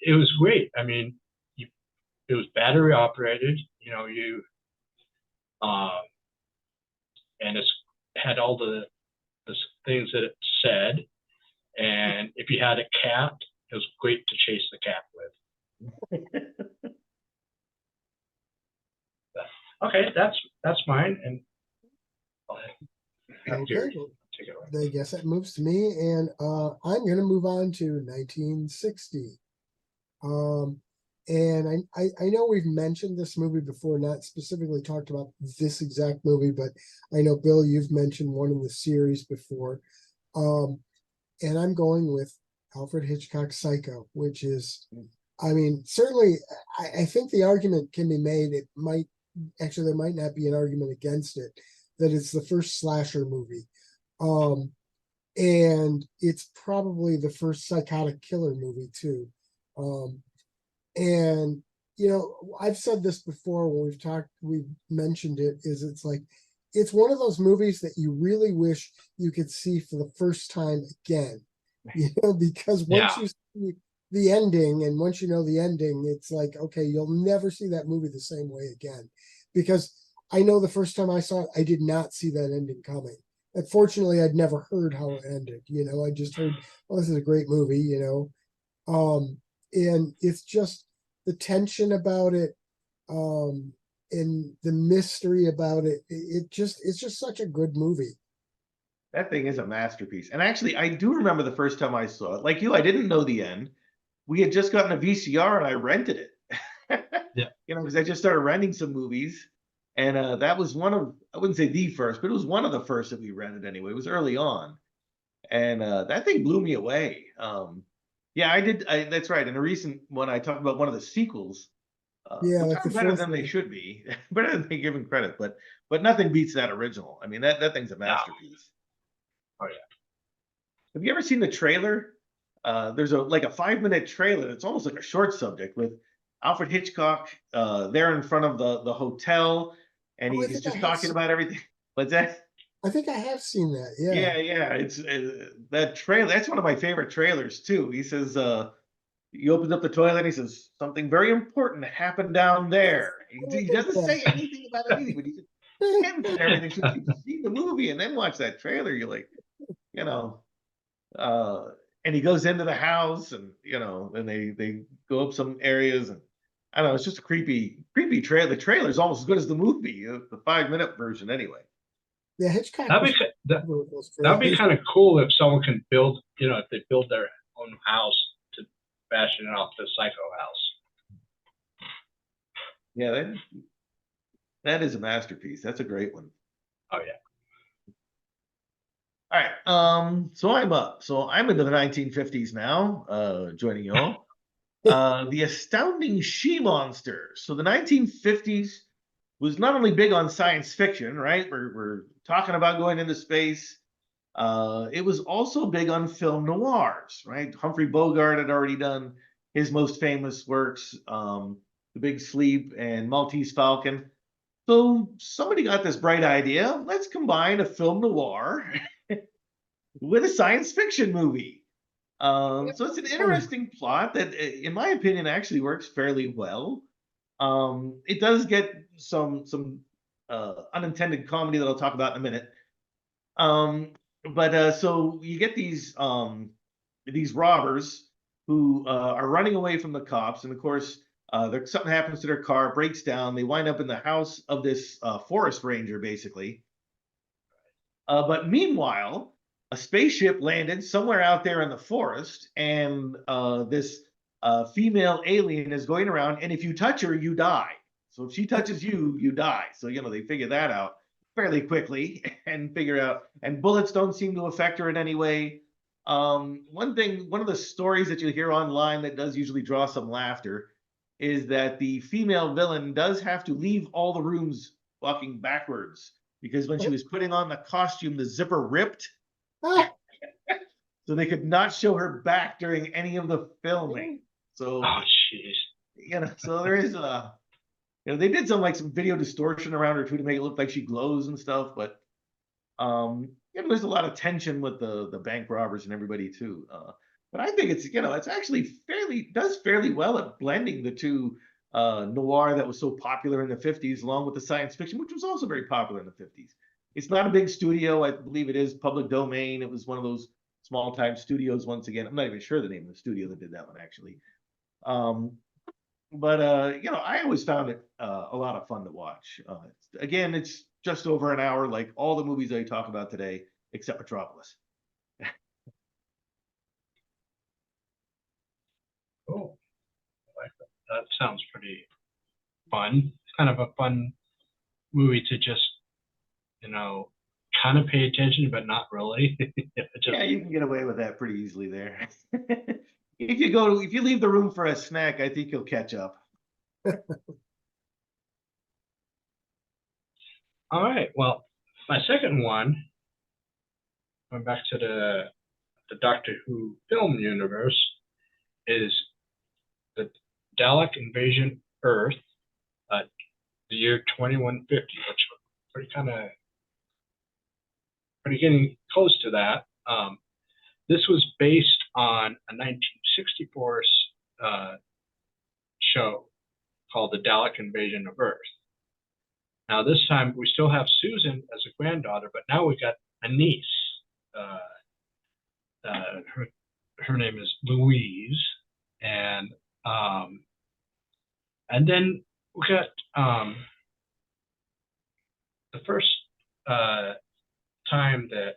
it was great. I mean, it was battery operated. And it's had all the things that it said. And if you had a cat, it was great to chase the cat with. Okay, that's mine. And Okay, I guess that moves to me, and I'm going to move on to 1960. And I know we've mentioned this movie before, not specifically talked about this exact movie, but I know, Bill, you've mentioned one in the series before. And I'm going with Alfred Hitchcock's Psycho, which is, I mean, certainly, I think the argument can be made. There might not be an argument against it, that it's the first slasher movie. And it's probably the first psychotic killer movie too. And you know, I've said this before when we've mentioned it, is it's like it's one of those movies that you really wish you could see for the first time again. You know, because once Yeah. you see the ending and once you know the ending, it's like, okay, you'll never see that movie the same way again. Because I know the first time I saw it, I did not see that ending coming. And fortunately, I'd never heard how it ended. You know, I just heard, oh, this is a great movie, you know. And it's just the tension about it, and the mystery about it. It's just such a good movie. That thing is a masterpiece. And actually, I do remember the first time I saw it. Like you, I didn't know the end. We had just gotten a VCR and I rented it. Yeah. You know, because I just started renting some movies. And that was one of, I wouldn't say the first, but it was one of the first that we rented anyway. It was early on. And that thing blew me away. Yeah, I did. That's right. In a recent one, I talked about one of the sequels, Yeah, which like the are better fourth than they one. should be, better than they given credit. But nothing beats that original. I mean, that thing's a Yeah. masterpiece. Oh yeah. Have you ever seen the trailer? There's a 5-minute trailer. It's almost like a short subject with Alfred Hitchcock there in front of the hotel, and Oh, he's just talking about everything. What's that? I think I have seen that. Yeah. Yeah. It's that trailer. That's one of my favorite trailers too. He says, he opens up the toilet. And he says something very important happened down there. He doesn't say anything about anything, but he just hints at everything. So if you see the movie and then watch that trailer, you're like, you know. And he goes into the house, and you know, then they go up some areas, and I don't know. It's just a creepy trailer. The trailer is almost as good as the movie, the 5-minute version, anyway. Yeah, Hitchcock That'd was be that, with those that'd be trailers. kind of cool if someone can build, you know, if they build their own house to fashion it off the Psycho house. Yeah, that is a masterpiece. That's a great one. Oh yeah. All right. So I'm up. So I'm into the 1950s now, joining y'all. The Astounding She-Monster. So the 1950s was not only big on science fiction, right? We're talking about going into space. It was also big on film noirs, right? Humphrey Bogart had already done his most famous works, The Big Sleep and Maltese Falcon. So somebody got this bright idea. Let's combine a film noir with a science fiction movie. So it's an interesting plot that, in my opinion, actually works fairly well. It does get some unintended comedy that I'll talk about in a minute. But so you get these robbers who are running away from the cops, and of course, something happens to their car, breaks down. They wind up in the house of this forest ranger, basically. But meanwhile, a spaceship landed somewhere out there in the forest, and this female alien is going around. And if you touch her, you die. So if she touches you, you die. So you know they figure that out fairly quickly and figure out. And bullets don't seem to affect her in any way. One of the stories that you hear online that does usually draw some laughter is that the female villain does have to leave all the rooms walking backwards because when she was putting on the costume, the zipper ripped. So they could not show her back during any of the filming. So, oh jeez. You know, so there is you know, they did some video distortion around her too to make it look like she glows and stuff, but you know, there's a lot of tension with the bank robbers and everybody too. But I think it's, you know, it's actually does fairly well at blending the two, noir that was so popular in the 50s along with the science fiction, which was also very popular in the 50s. It's not a big studio. I believe it is public domain. It was one of those small time studios once again. I'm not even sure the name of the studio that did that one actually. But you know, I always found it a lot of fun to watch. Again, it's just over an hour, like all the movies I talk about today, except Metropolis. Oh, I like that. That sounds pretty fun. It's kind of a fun movie to just, you know, kind of pay attention, but not really. Yeah, you can get away with that pretty easily there. If you leave the room for a snack, I think you'll catch up. All right. Well, My second one, going back to the Doctor Who film universe, is the Dalek Invasion Earth, the year 2150, which pretty getting close to that. This was based on a 1964 show called The Dalek Invasion of Earth. Now this time we still have Susan as a granddaughter, but now we got a niece. Her name is Louise, and then we got the first time that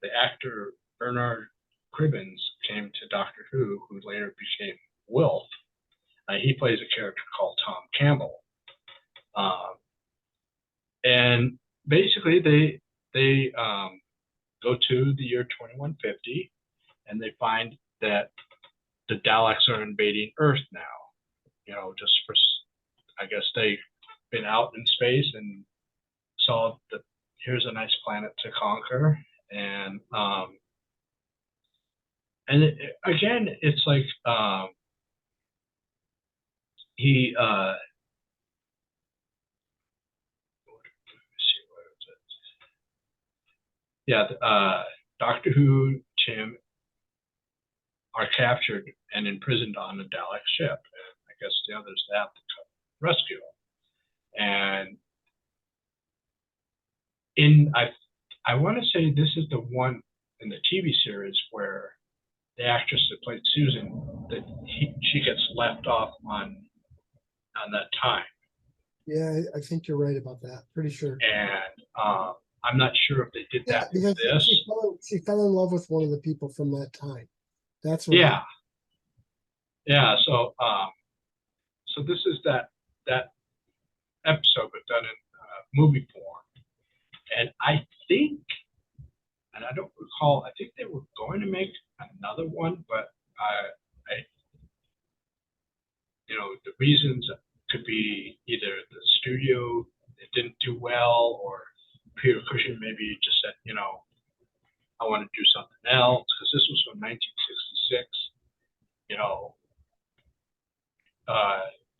the actor Bernard Cribbins came to Doctor Who later became Wilf. He plays a character called Tom Campbell, and basically they go to the year 2150, and they find that the Daleks are invading Earth now. You know, just for, I guess they've been out in space and saw that here's a nice planet to conquer, and again, it's like he Doctor Who, Tim are captured and imprisoned on a Dalek ship, and I guess the others have to rescue them. And I want to say this is the one in the TV series where the actress that played Susan, that she gets left off on that time. Yeah, I think you're right about that. Pretty sure. And I'm not sure if they did that with because this. she fell in love with one of the people from that time. That's right. Yeah. So this is that episode, but done in movie form. And I think, and I don't recall, I think they were going to make another one, but I the reasons could be either the studio, it didn't do well, or Peter Cushing maybe just said, I want to do something else, because this was from 1966,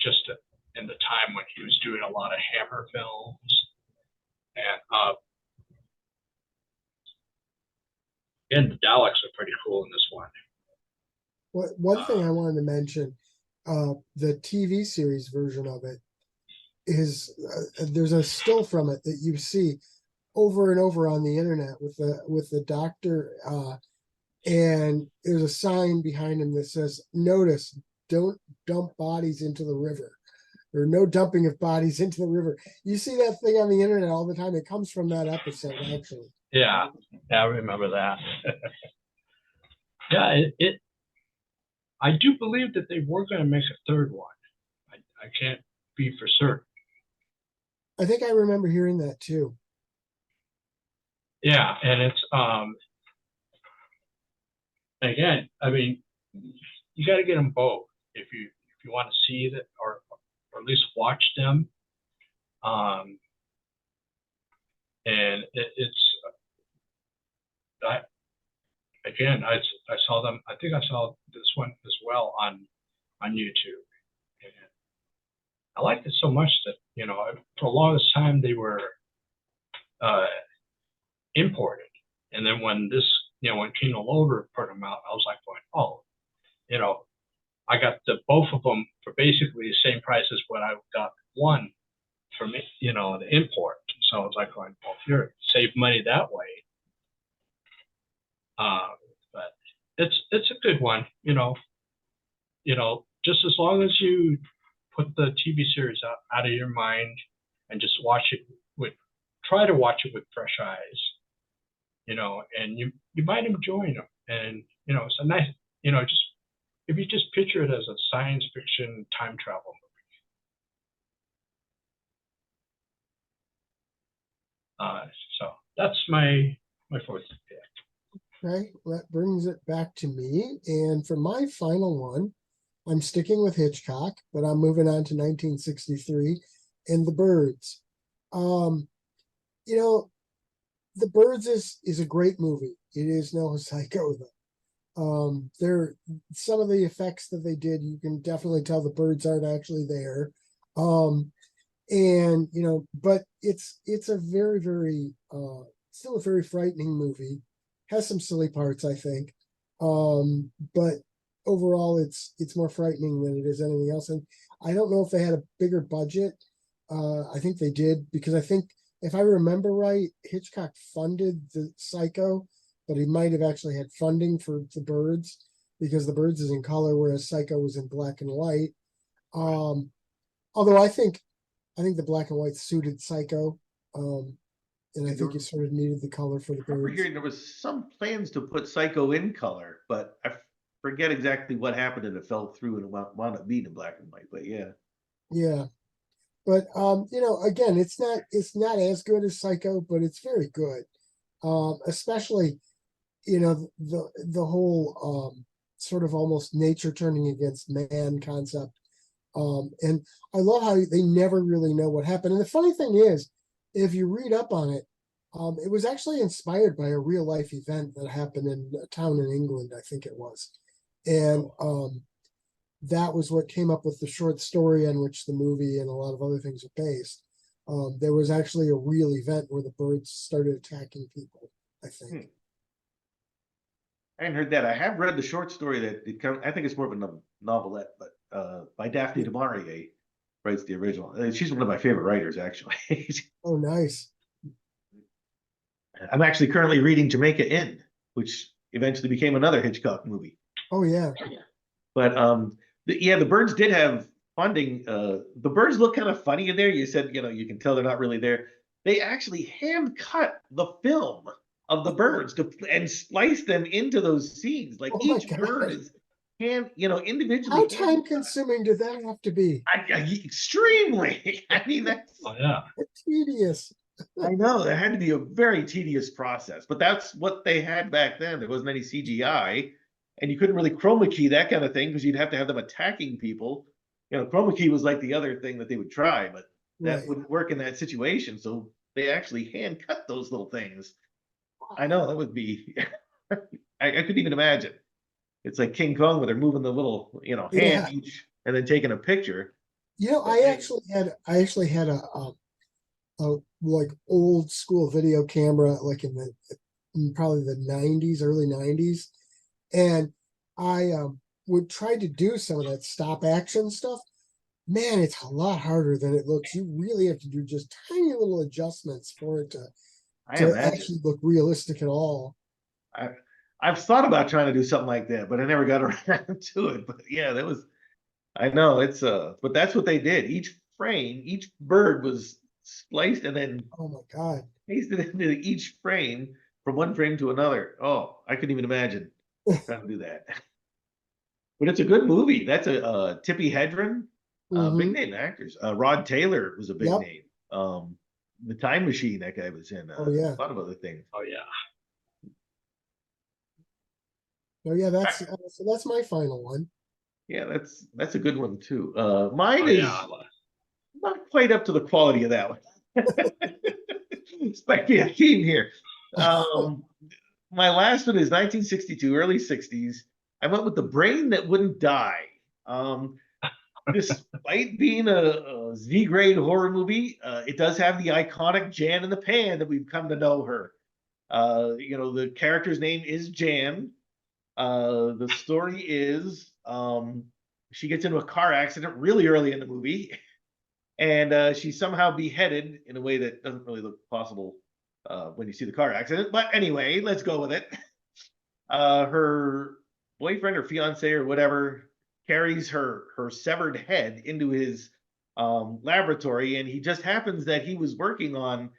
just in the time when he was doing a lot of Hammer films. And the Daleks are pretty cool in this one. One thing I wanted to mention, the TV series version of it is there's a still from it that you see over and over on the internet with the doctor, and there's a sign behind him that says, "Notice, don't dump bodies into the river," or "No dumping of bodies into the river." You see that thing on the internet all the time. It comes from that episode, actually. Yeah, I remember that. Yeah, I do believe that they were going to make a third one. I can't be for certain. I think I remember hearing that too. Yeah, and it's again, I mean, you got to get them both if you want to see that, or at least watch them. And I saw them. I think I saw this one as well on YouTube, and I liked it so much that for a long time they were imported, and then when when Kino Loader put them out, I was like going, oh, I got both of them for basically the same price as what I got one for me, the import. So I was like going, well, if you're save money that way. But it's a good one, just as long as you put the TV series out of your mind and just try to watch it with fresh eyes, and you might enjoy them. And it's a nice, just if you just picture it as a science fiction time travel movie. So that's my fourth pick. Okay, that brings it back to me. And for my final one, I'm sticking with Hitchcock, but I'm moving on to 1963 and The Birds. The Birds is a great movie. It is no Psycho though. There some of the effects that they did, you can definitely tell the birds aren't actually there. And but it's a very, very still a very frightening movie. Has some silly parts, I think. But overall it's more frightening than it is anything else. And I don't know if they had a bigger budget. I think they did, because I think if I remember right, Hitchcock funded the Psycho, but he might have actually had funding for the Birds, because the Birds is in color, whereas Psycho was in black and white. Although I think the black and white suited Psycho. And I think you sort of needed the color for the I remember Birds. hearing there was some plans to put Psycho in color, but I forget exactly what happened and it fell through and wound up being in black and white. But yeah, Yeah. But again, it's not as good as Psycho, but it's very good. Especially, the whole sort of almost nature turning against man concept. And I love how they never really know what happened. And the funny thing is, if you read up on it, it was actually inspired by a real life event that happened in a town in England, I think it was. And that was what came up with the short story on which the movie and a lot of other things are based. There was actually a real event where the birds started attacking people, I think. I hadn't heard that. I have read the short story that I think it's more of a novelette, but by Daphne du Maurier writes the original. She's one of my favorite writers, actually. Oh, nice. I'm actually currently reading Jamaica Inn, which eventually became another Hitchcock movie. Oh, yeah. But the Birds did have funding. The birds look kind of funny in there. You said, you can tell they're not really there. They actually hand cut the film of the birds and splice them into those scenes. Like Oh, each bird is individually. How time consuming did that have to be? Extremely. I mean, that's tedious. I know that had to be a very tedious process, but that's what they had back then. There wasn't any CGI, and you couldn't really chroma key that kind of thing because you'd have to have them attacking people. Chroma key was like the other thing that they would try, but that wouldn't work in that situation. So they actually hand cut those little things. I know that would be. I couldn't even imagine. It's like King Kong where they're moving the little hand each and then taking a picture. I actually had a like old school video camera, like in probably the 90s, early 90s. And I would try to do some of that stop action stuff. Man, it's a lot harder than it looks. You really have to do just tiny little adjustments for it to actually look realistic at all. I've thought about trying to do something like that, but I never got around to it. But yeah, I know it's but that's what they did. Each frame, each bird was spliced and then oh my god, pasted into each frame from one frame to another. Oh, I couldn't even imagine trying to do that. But it's a good movie. That's a Tippi Hedren, big name actors. Rod Taylor was a big name. The Time Machine, that guy was in. A lot of other things. Oh yeah. Oh yeah, that's so that's my final one. Yeah, that's a good one too. Mine is not quite up to the quality of that one. It's might be a theme here. My last one is 1962, early 60s. I went with The Brain That Wouldn't Die. Despite being a Z-grade horror movie, it does have the iconic Jan in the Pan that we've come to know her. The character's name is Jan. The story is she gets into a car accident really early in the movie, and she's somehow beheaded in a way that doesn't really look possible when you see the car accident. But anyway, let's go with it. Her boyfriend or fiance or whatever carries her severed head into his laboratory, and he just happens that he was working on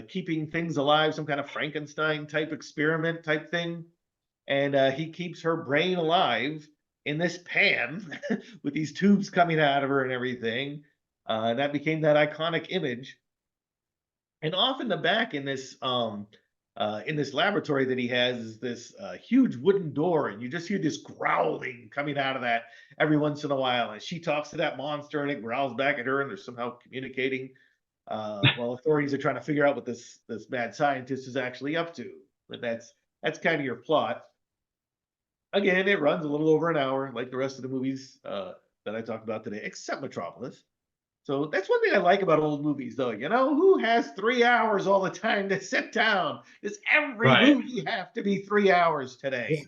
keeping things alive, some kind of Frankenstein type experiment type thing. And he keeps her brain alive in this pan with these tubes coming out of her and everything. And that became that iconic image. And off in the back in this laboratory that he has is this huge wooden door, and you just hear this growling coming out of that every once in a while. And she talks to that monster, and it growls back at her, and they're somehow communicating. while authorities are trying to figure out what this mad scientist is actually up to. But that's kind of your plot. Again, it runs a little over an hour, like the rest of the movies that I talked about today, except Metropolis. So that's one thing I like about old movies, though. You know, who has 3 hours all the time to sit down? Does every Right. movie have to be 3 hours Yeah. today?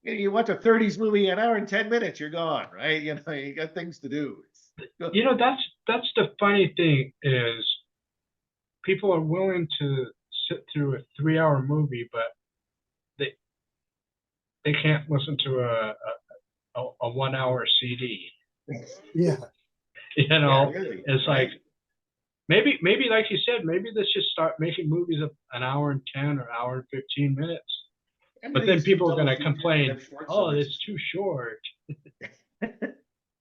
You watch a 30s movie, an hour and 10 minutes, you're gone, right? You know, you got things to do. You know, that's the funny thing is people are willing to sit through a 3 hour movie, but they can't listen to a 1 hour CD. Yeah. You Yeah, know, really. it's right? like maybe like you said, maybe let's just start making movies of an hour and 10 or hour and 15 minutes. I mean, But they then used to do people are double going to features and complain, have short oh, subjects. it's too short.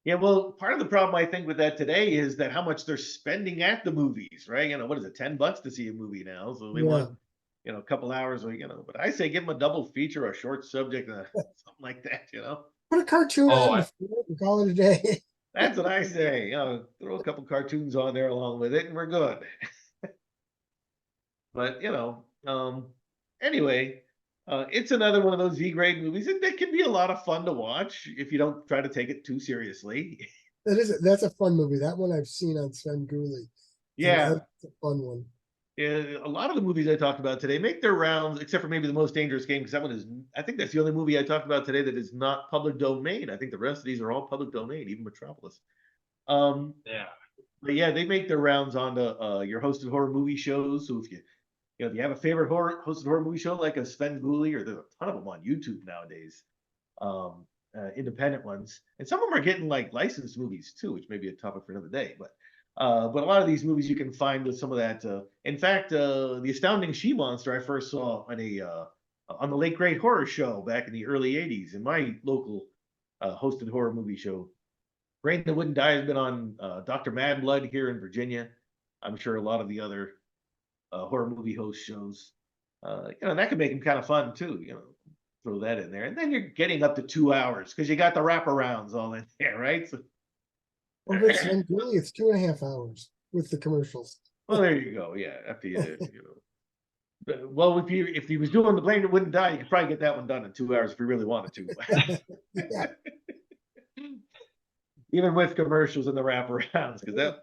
Yeah, well, part of the problem I think with that today is that how much they're spending at the movies, right? You know, what is it, $10 to see a movie now? So they Yeah. want, you know, a couple hours, or but I say give them a double feature, a short subject, something like that. You know, Put a cartoon Oh, on before and call it a day. that's what I say. You know, throw a couple cartoons on there along with it, and we're good. But anyway, it's another one of those V grade movies, and that can be a lot of fun to watch if you don't try to take it too seriously. That's a fun movie. That one I've seen on Sven Gulli. Yeah. That's a fun one. Yeah, a lot of the movies I talked about today make their rounds, except for maybe The Most Dangerous Game, because that one is, I think that's the only movie I talked about today that is not public domain. I think the rest of these are all public domain, even Metropolis. Yeah. But yeah, they make their rounds onto your hosted horror movie shows. So if you have a favorite hosted horror movie show like a Sven Gulli, or there's a ton of them on YouTube nowadays, independent ones, and some of them are getting like licensed movies too, which may be a topic for another day. But a lot of these movies you can find with some of that. In fact, the Astounding She Monster I first saw on the Late Great Horror Show back in the early '80s in my local hosted horror movie show. Rain That Wouldn't Die has been on Dr. Mad Blood here in Virginia. I'm sure a lot of the other horror movie host shows. That could make them kind of fun too. Throw that in there, and then you're getting up to 2 hours because you got the wraparounds all in there, right? So, Well, if it's Sven Gulli, it's 2.5 hours with the commercials. well, there you go. Yeah, after well, if he was doing The Blame That Wouldn't Die, you could probably get that one done in 2 hours if you really wanted to. Yeah. Even with commercials and the wraparounds, because that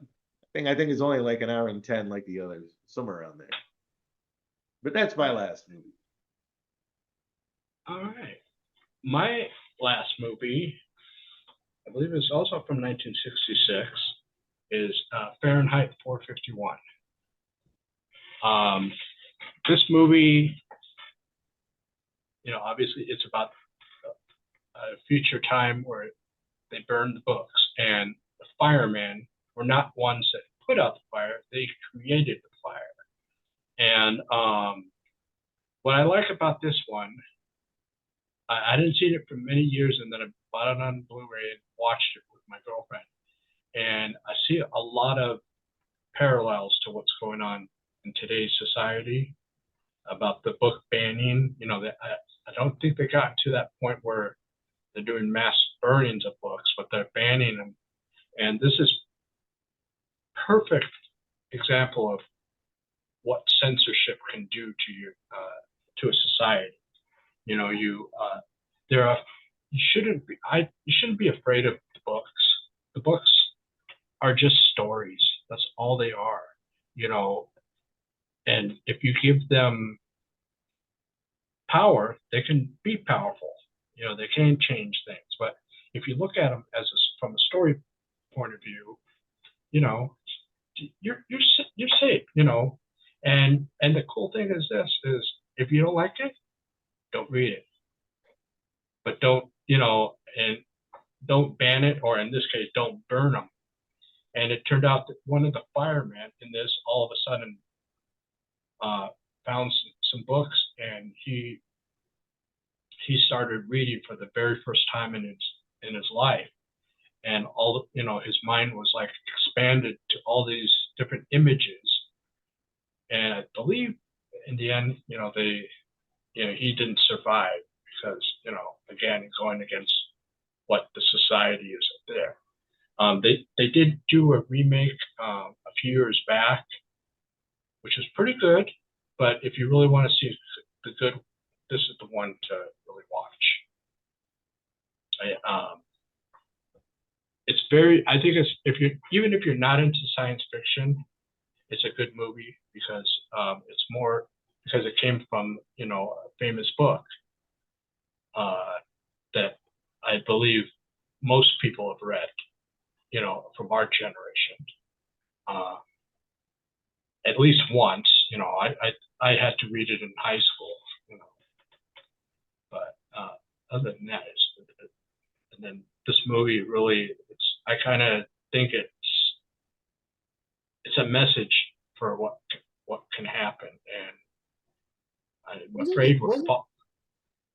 thing I think is only like an hour and 10, like the others, somewhere around there. But that's my last movie. All right. My last movie, I believe it's also from 1966, is Fahrenheit 451. This movie, obviously it's about a future time where they burned the books, and the firemen were not ones that put out the fire, they created the fire. And what I like about this one, I didn't see it for many years, and then I bought it on Blu-ray and watched it with my girlfriend. And I see a lot of parallels to what's going on in today's society about the book banning. I don't think they got to that point where they're doing mass burnings of books, but they're banning them. And this is perfect example of what censorship can do to a society. You shouldn't be afraid of the books. The books are just stories. That's all they are. And if you give them power, they can be powerful. They can change things. But if you look at them from a story point of view, you're safe. And the cool thing is this: is if you don't like it, don't read it. But and don't ban it, or in this case, don't burn them. And it turned out that one of the firemen in this all of a sudden found some books, and he started reading for the very first time in his life, and his mind was like expanded to all these different images. And I believe in the end, he didn't survive because again, going against what the society is up there. They did do a remake a few years back, which is pretty good. But if you really want to see the good, this is the one to really watch. It's very. I think it's even if you're not into science fiction, it's a good movie because it's more because it came from a famous book that I believe most people have read, from our generation, at least once. I had to read it in high school, but other than that, and then this movie really, I kind of think it's a message for what can happen, and I'm afraid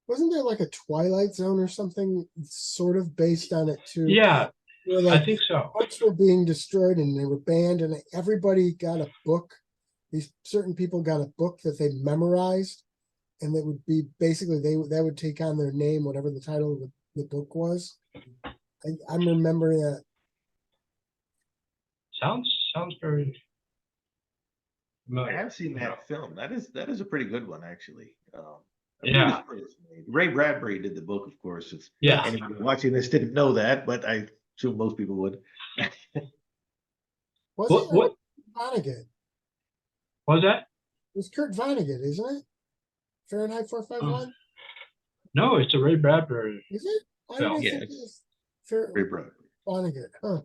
wasn't there like a Twilight Zone or something sort of based on it too? Yeah, Where like I think so. parts were being destroyed and they were banned, and everybody got a book. These certain people got a book that they memorized, and that would be basically that would take on their name, whatever the title of the book was. I'm remembering that. Sounds very I familiar. have seen that film. That is a pretty good one, actually. Yeah. Ray Bradbury did the book, of course. Yeah. Anyone watching this didn't know that, but I assume most people would. Was What- it what- Vonnegut? What was that? It was Kurt Vonnegut, isn't it? Fahrenheit 451? No, it's a Ray Bradbury. Is it? Why film. did I Yeah, think it it's was Ray Bradbury. Vonnegut? Huh.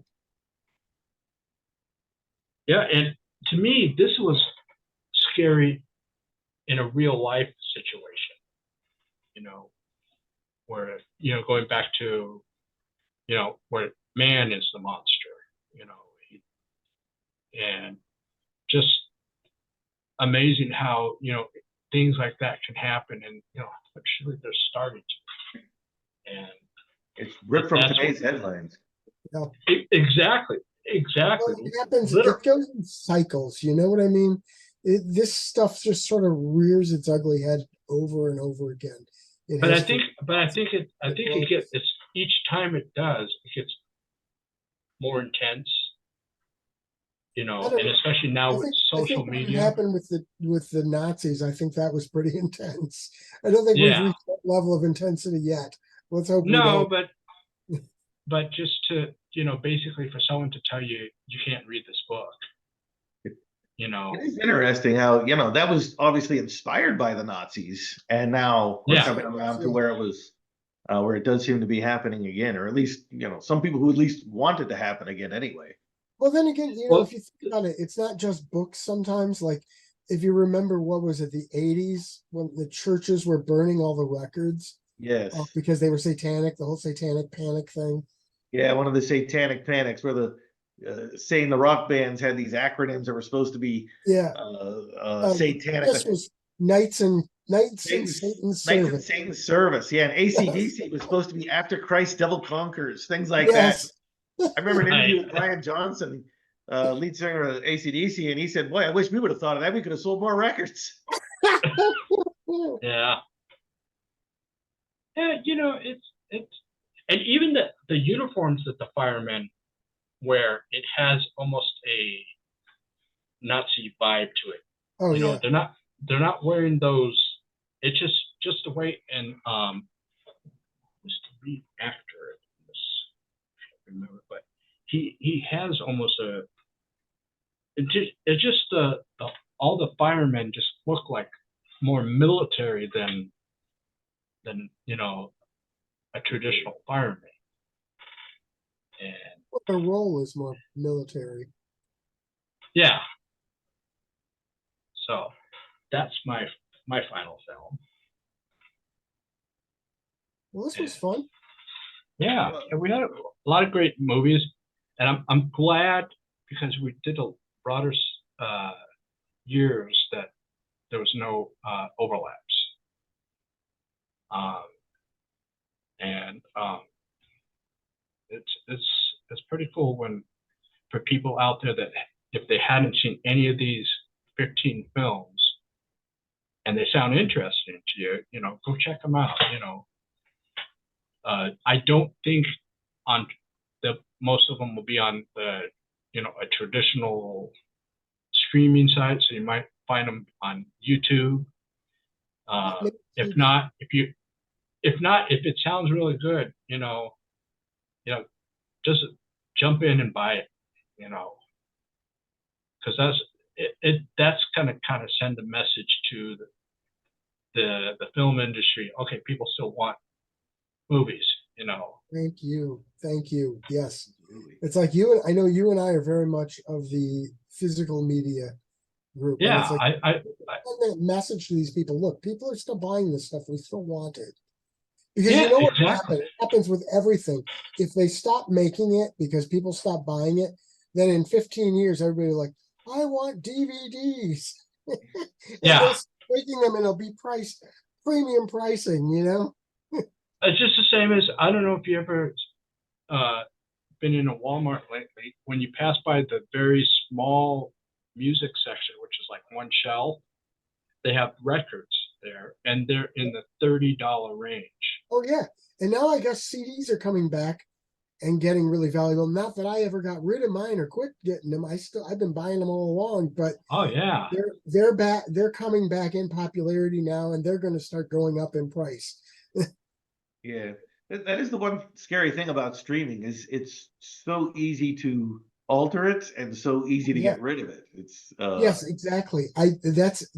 Yeah, and to me, this was scary in a real life situation. Where going back to where man is the monster. And just amazing how things like that can happen, and actually they're starting to. And It's ripped from That's today's headlines. exactly. Well, it happens. Literally. It goes in cycles. You know what I mean? This stuff just sort of rears its ugly head over and over again. But I think it gets each time it does, it gets more intense. And especially now with social what media. happened with the Nazis. I think that was pretty intense. I don't think we've reached that level of intensity yet. Let's hope. No, but just to basically for someone to tell you can't read this book. It is interesting how that was obviously inspired by the Nazis, and now we're coming around to where it was, where it does seem to be happening again, or at least some people who at least want it to happen again anyway. Well, then again, if you think about it, it's not just books. Sometimes, like if you remember, what was it, the 80s when the churches were burning all the records? Yes. Because they were satanic, the whole satanic panic thing. Yeah, one of the satanic panics where the saying the rock bands had these acronyms that were supposed to be satanic. This was Knights in Satan's Service. Satan's Service. Yeah, and AC/DC was supposed to be After Christ Devil Conquers, things like that. I remember an interview with Brian Johnson, lead singer of AC/DC, and he said, "Boy, I wish we would have thought of that. We could have sold more records." Yeah. Yeah, it's and even the uniforms that the firemen wear, it has almost a Nazi vibe to it. Oh, yeah. They're not wearing those. It's just the way, and who's the lead actor in this? I can't remember, but he has almost it's just the all the firemen just look like more military than a traditional fireman. And their role is more military. Yeah. So that's my final film. Well, this was fun. Yeah, we had a lot of great movies, and I'm glad because we did a broader years that there was no overlaps. And it's pretty cool for people out there that if they hadn't seen any of these 15 films and they sound interesting to you, go check them out. I don't think most of them will be on the a traditional streaming sites, so you might find them on YouTube. If not, if it sounds really good, just jump in and buy it, because that's gonna kind of send a message to the film industry. Okay, people still want movies, Thank you. Thank you. Yes. Absolutely. It's like I know you and I are very much of the physical media group. And Yeah, it's like I send that message to these people. Look, people are still buying this stuff. We still want it. Because yeah, you know what exactly. happens? It happens with everything. If they stop making it because people stop buying it, then in 15 years, everybody like, I want DVDs. And Yeah, they'll start making them and it'll be priced premium pricing, it's just the same as, I don't know if you ever been in a Walmart lately. When you pass by the very small music section, which is like one shelf, they have records there, and they're in the $30 range. Oh yeah. And now I guess CDs are coming back and getting really valuable. Not that I ever got rid of mine or quit getting them. I've been buying them all along, but Oh yeah, they're back, they're coming back in popularity now, and they're going to start going up in price. Yeah, that is the one scary thing about streaming is it's so easy to alter it and so easy to Yeah. get rid of it. It's Yes, exactly. That's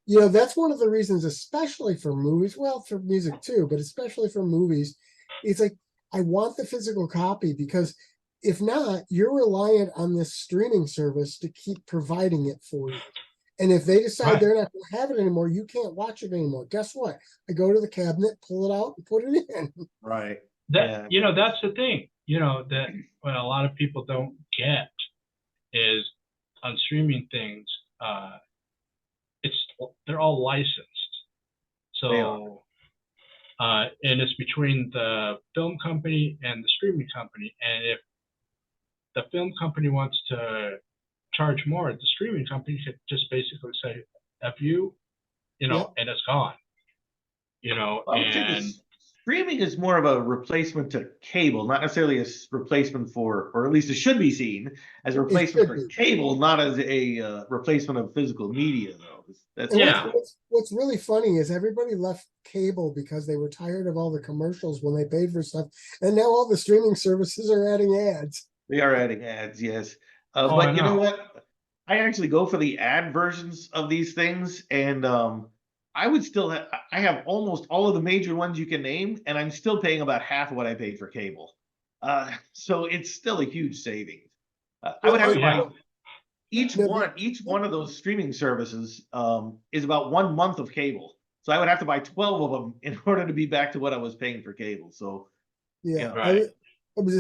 that's one of the reasons, especially for movies, well, for music too, but especially for movies, it's like I want the physical copy, because if not, you're reliant on this streaming service to keep providing it for you. And if they decide right. they're not going to have it anymore, you can't watch it anymore. Guess what? I go to the cabinet, pull it out, and put it in. right. That Yeah. that's the thing. That what a lot of people don't get is on streaming things. It's they're all licensed, They are. so and it's between the film company and the streaming company. And if the film company wants to charge more, the streaming company could just basically say "F you," Yep. and it's gone. I would say And this streaming is more of a replacement to cable, not necessarily a replacement for, or at least it should be seen as a It replacement should for be. cable, not as a replacement of physical media, though. That's And the yeah, difference. what's really funny is everybody left cable because they were tired of all the commercials when they paid for stuff, and now all the streaming services are adding ads. They are adding ads, yes. oh, I But you know know. what? I actually go for the ad versions of these things, and I would still I have almost all of the major ones you can name, and I'm still paying about half of what I paid for cable. So it's still a huge savings. I Well, would have Oh to yeah, buy each one of those streaming services is about 1 month of cable. So I would have to buy 12 of them in order to be back to what I was paying for cable. So, you yeah, know, right. I was,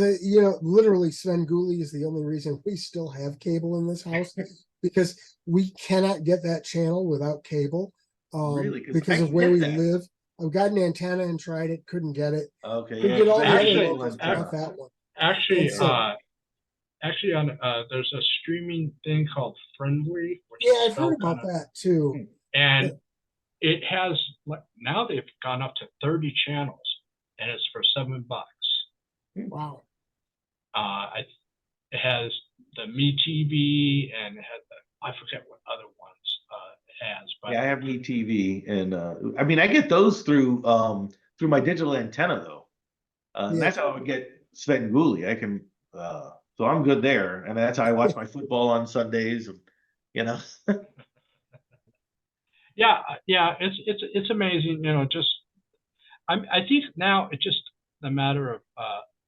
literally Sven Gulli is the only reason we still have cable in this house, because we cannot get that channel without cable, really, because I because of can where get we that. live. I've got an antenna and tried it, couldn't get it. Okay, Could yeah, get because all I the have other Actually, cable locals, but not antenna. that one. actually, And so, actually, on there's a streaming thing called Friendly, which yeah, is I've heard spelled kind about of, that too. and it has now they've gone up to 30 channels, and it's for $7. Wow. It has the Me TV, and it has I forget what other ones it has, but Yeah, I have Me TV, and I mean I get those through my digital antenna though. And Yeah. that's how I would get Sven Gulli. I can so I'm good there, and that's how I watch my football on Sundays, and you know. yeah, it's amazing, just I think now it's just a matter of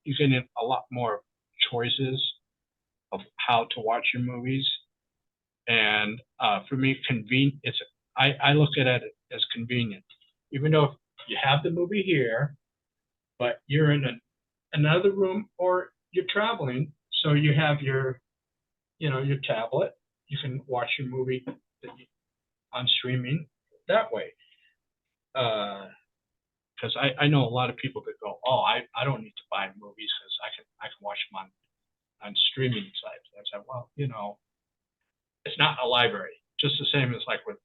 you getting a lot more choices of how to watch your movies. And for me, I look at it as convenient, even though you have the movie here, but you're in another room or you're traveling, so you have your tablet. You can watch your movie on streaming that way. Because I know a lot of people that go, oh, I don't need to buy movies because I can watch them on streaming sites. And I said, well, it's not a library. Just the same as like with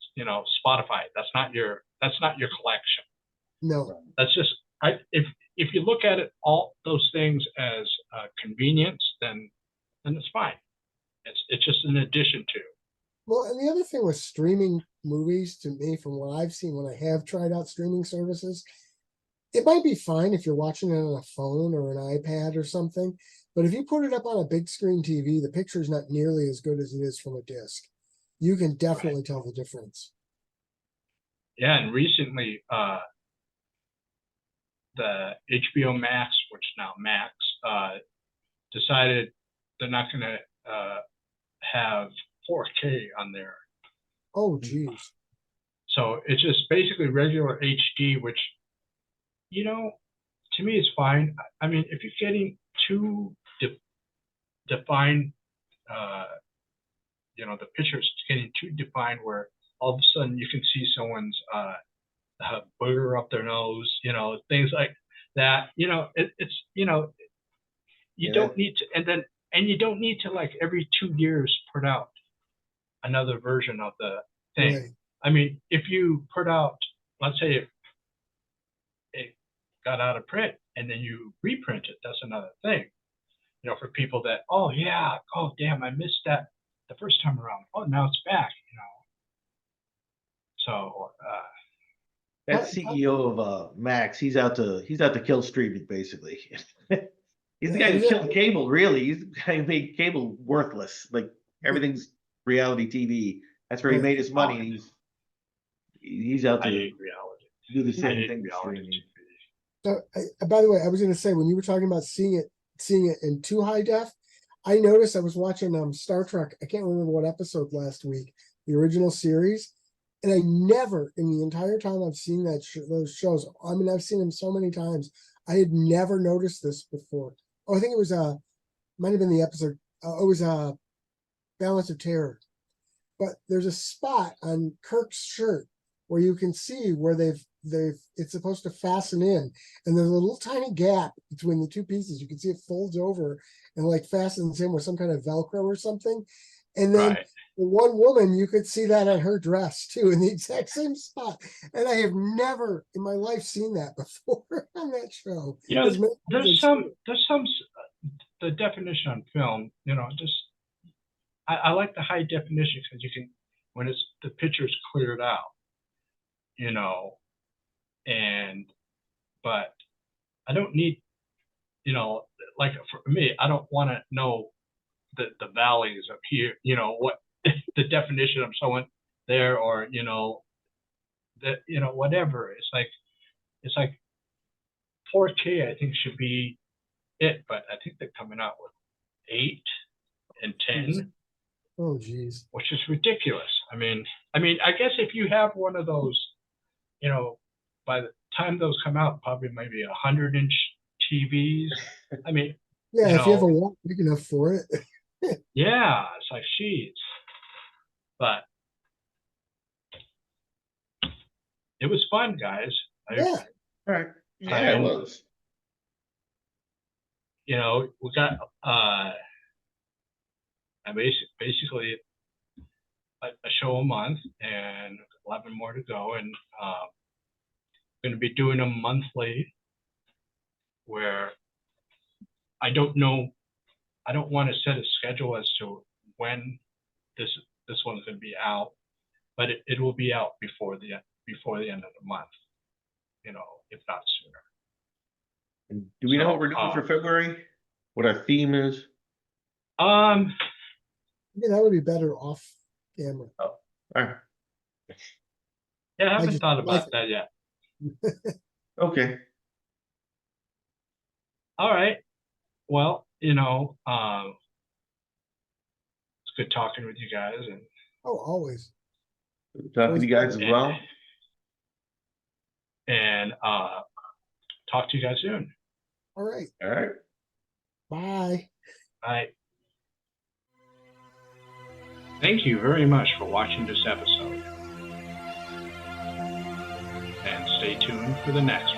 Spotify. That's not your collection. No. That's just if you look at it all those things as convenience, then it's fine. It's just an addition to. Well, and the other thing with streaming movies, to me, from what I've seen when I have tried out streaming services, it might be fine if you're watching it on a phone or an iPad or something. But if you put it up on a big screen TV, the picture is not nearly as good as it is from a disc. You can definitely tell the difference. Yeah, and recently, the HBO Max, which is now Max, decided they're not going to have 4K on there. Oh, geez. So it's just basically regular HD, which, you know, to me is fine. I mean, if you're getting too defined, you know, the picture's getting too defined where all of a sudden you can see someone's booger up their nose, you know, things like that. You know, it's, you know, you don't need to, and you don't need to, like, every 2 years put out another version of the thing. Right. I mean, if you put out, let's say it got out of print and then you reprint it, that's another thing. You know, for people that, oh yeah, oh damn, I missed that the first time around. Oh, now it's back, you know. So That CEO of Max, he's out to kill streaming, basically. He's the guy who killed cable, really. He's the guy who made cable worthless. Like, everything's reality TV. That's where he made his money. He's out to do the same thing with streaming. So, by the way, I was going to say, when you were talking about seeing it in too high def, I noticed I was watching Star Trek. I can't remember what episode last week, the original series, and I never, in the entire time I've seen those shows, I mean, I've seen them so many times, I had never noticed this before. Oh, I think it was might have been the episode. It was Balance of Terror, but there's a spot on Kirk's shirt where you can see where it's supposed to fasten in, and there's a little tiny gap between the two pieces. You can see it folds over and like fastens in with some kind of Velcro or something. And then the one woman, you could see that on her dress too, in the exact same spot. And I have never in my life seen that before on that show. You know, there's some the definition on film, you know, just I like the high definition because you can, when the picture's cleared out, you know, but I don't need, you know, like for me, I don't want to know the values up here, you know, what the definition of someone there, or, you know, that, you know, whatever. It's like 4K, I think, should be it, but I think they're coming out with 8 and 10. Oh, geez. Which is ridiculous. I mean, I guess if you have one of those, you know, by the time those come out, probably maybe 100-inch TVs. I mean, yeah, if you have a wall big enough for it. Yeah, it's like, geez. But it was fun, guys. Yeah. All right. Yeah, it was. You know, we got basically a show a month and 11 more to go, and going to be doing them monthly, where I don't want to set a schedule as to when this one's going to be out, but it will be out before the end of the month, you know, if not sooner. And do we know what we're doing for February? What our theme is? Yeah, that would be better off camera. Oh, all right. Yeah, I haven't thought about that yet. Okay. All right. Well, you know, it's good talking with you guys, and always. Good talking to you guys as well. And talk to you guys soon. All right. All right. Bye. Bye. Thank you very much for watching this episode. And stay tuned for the next one.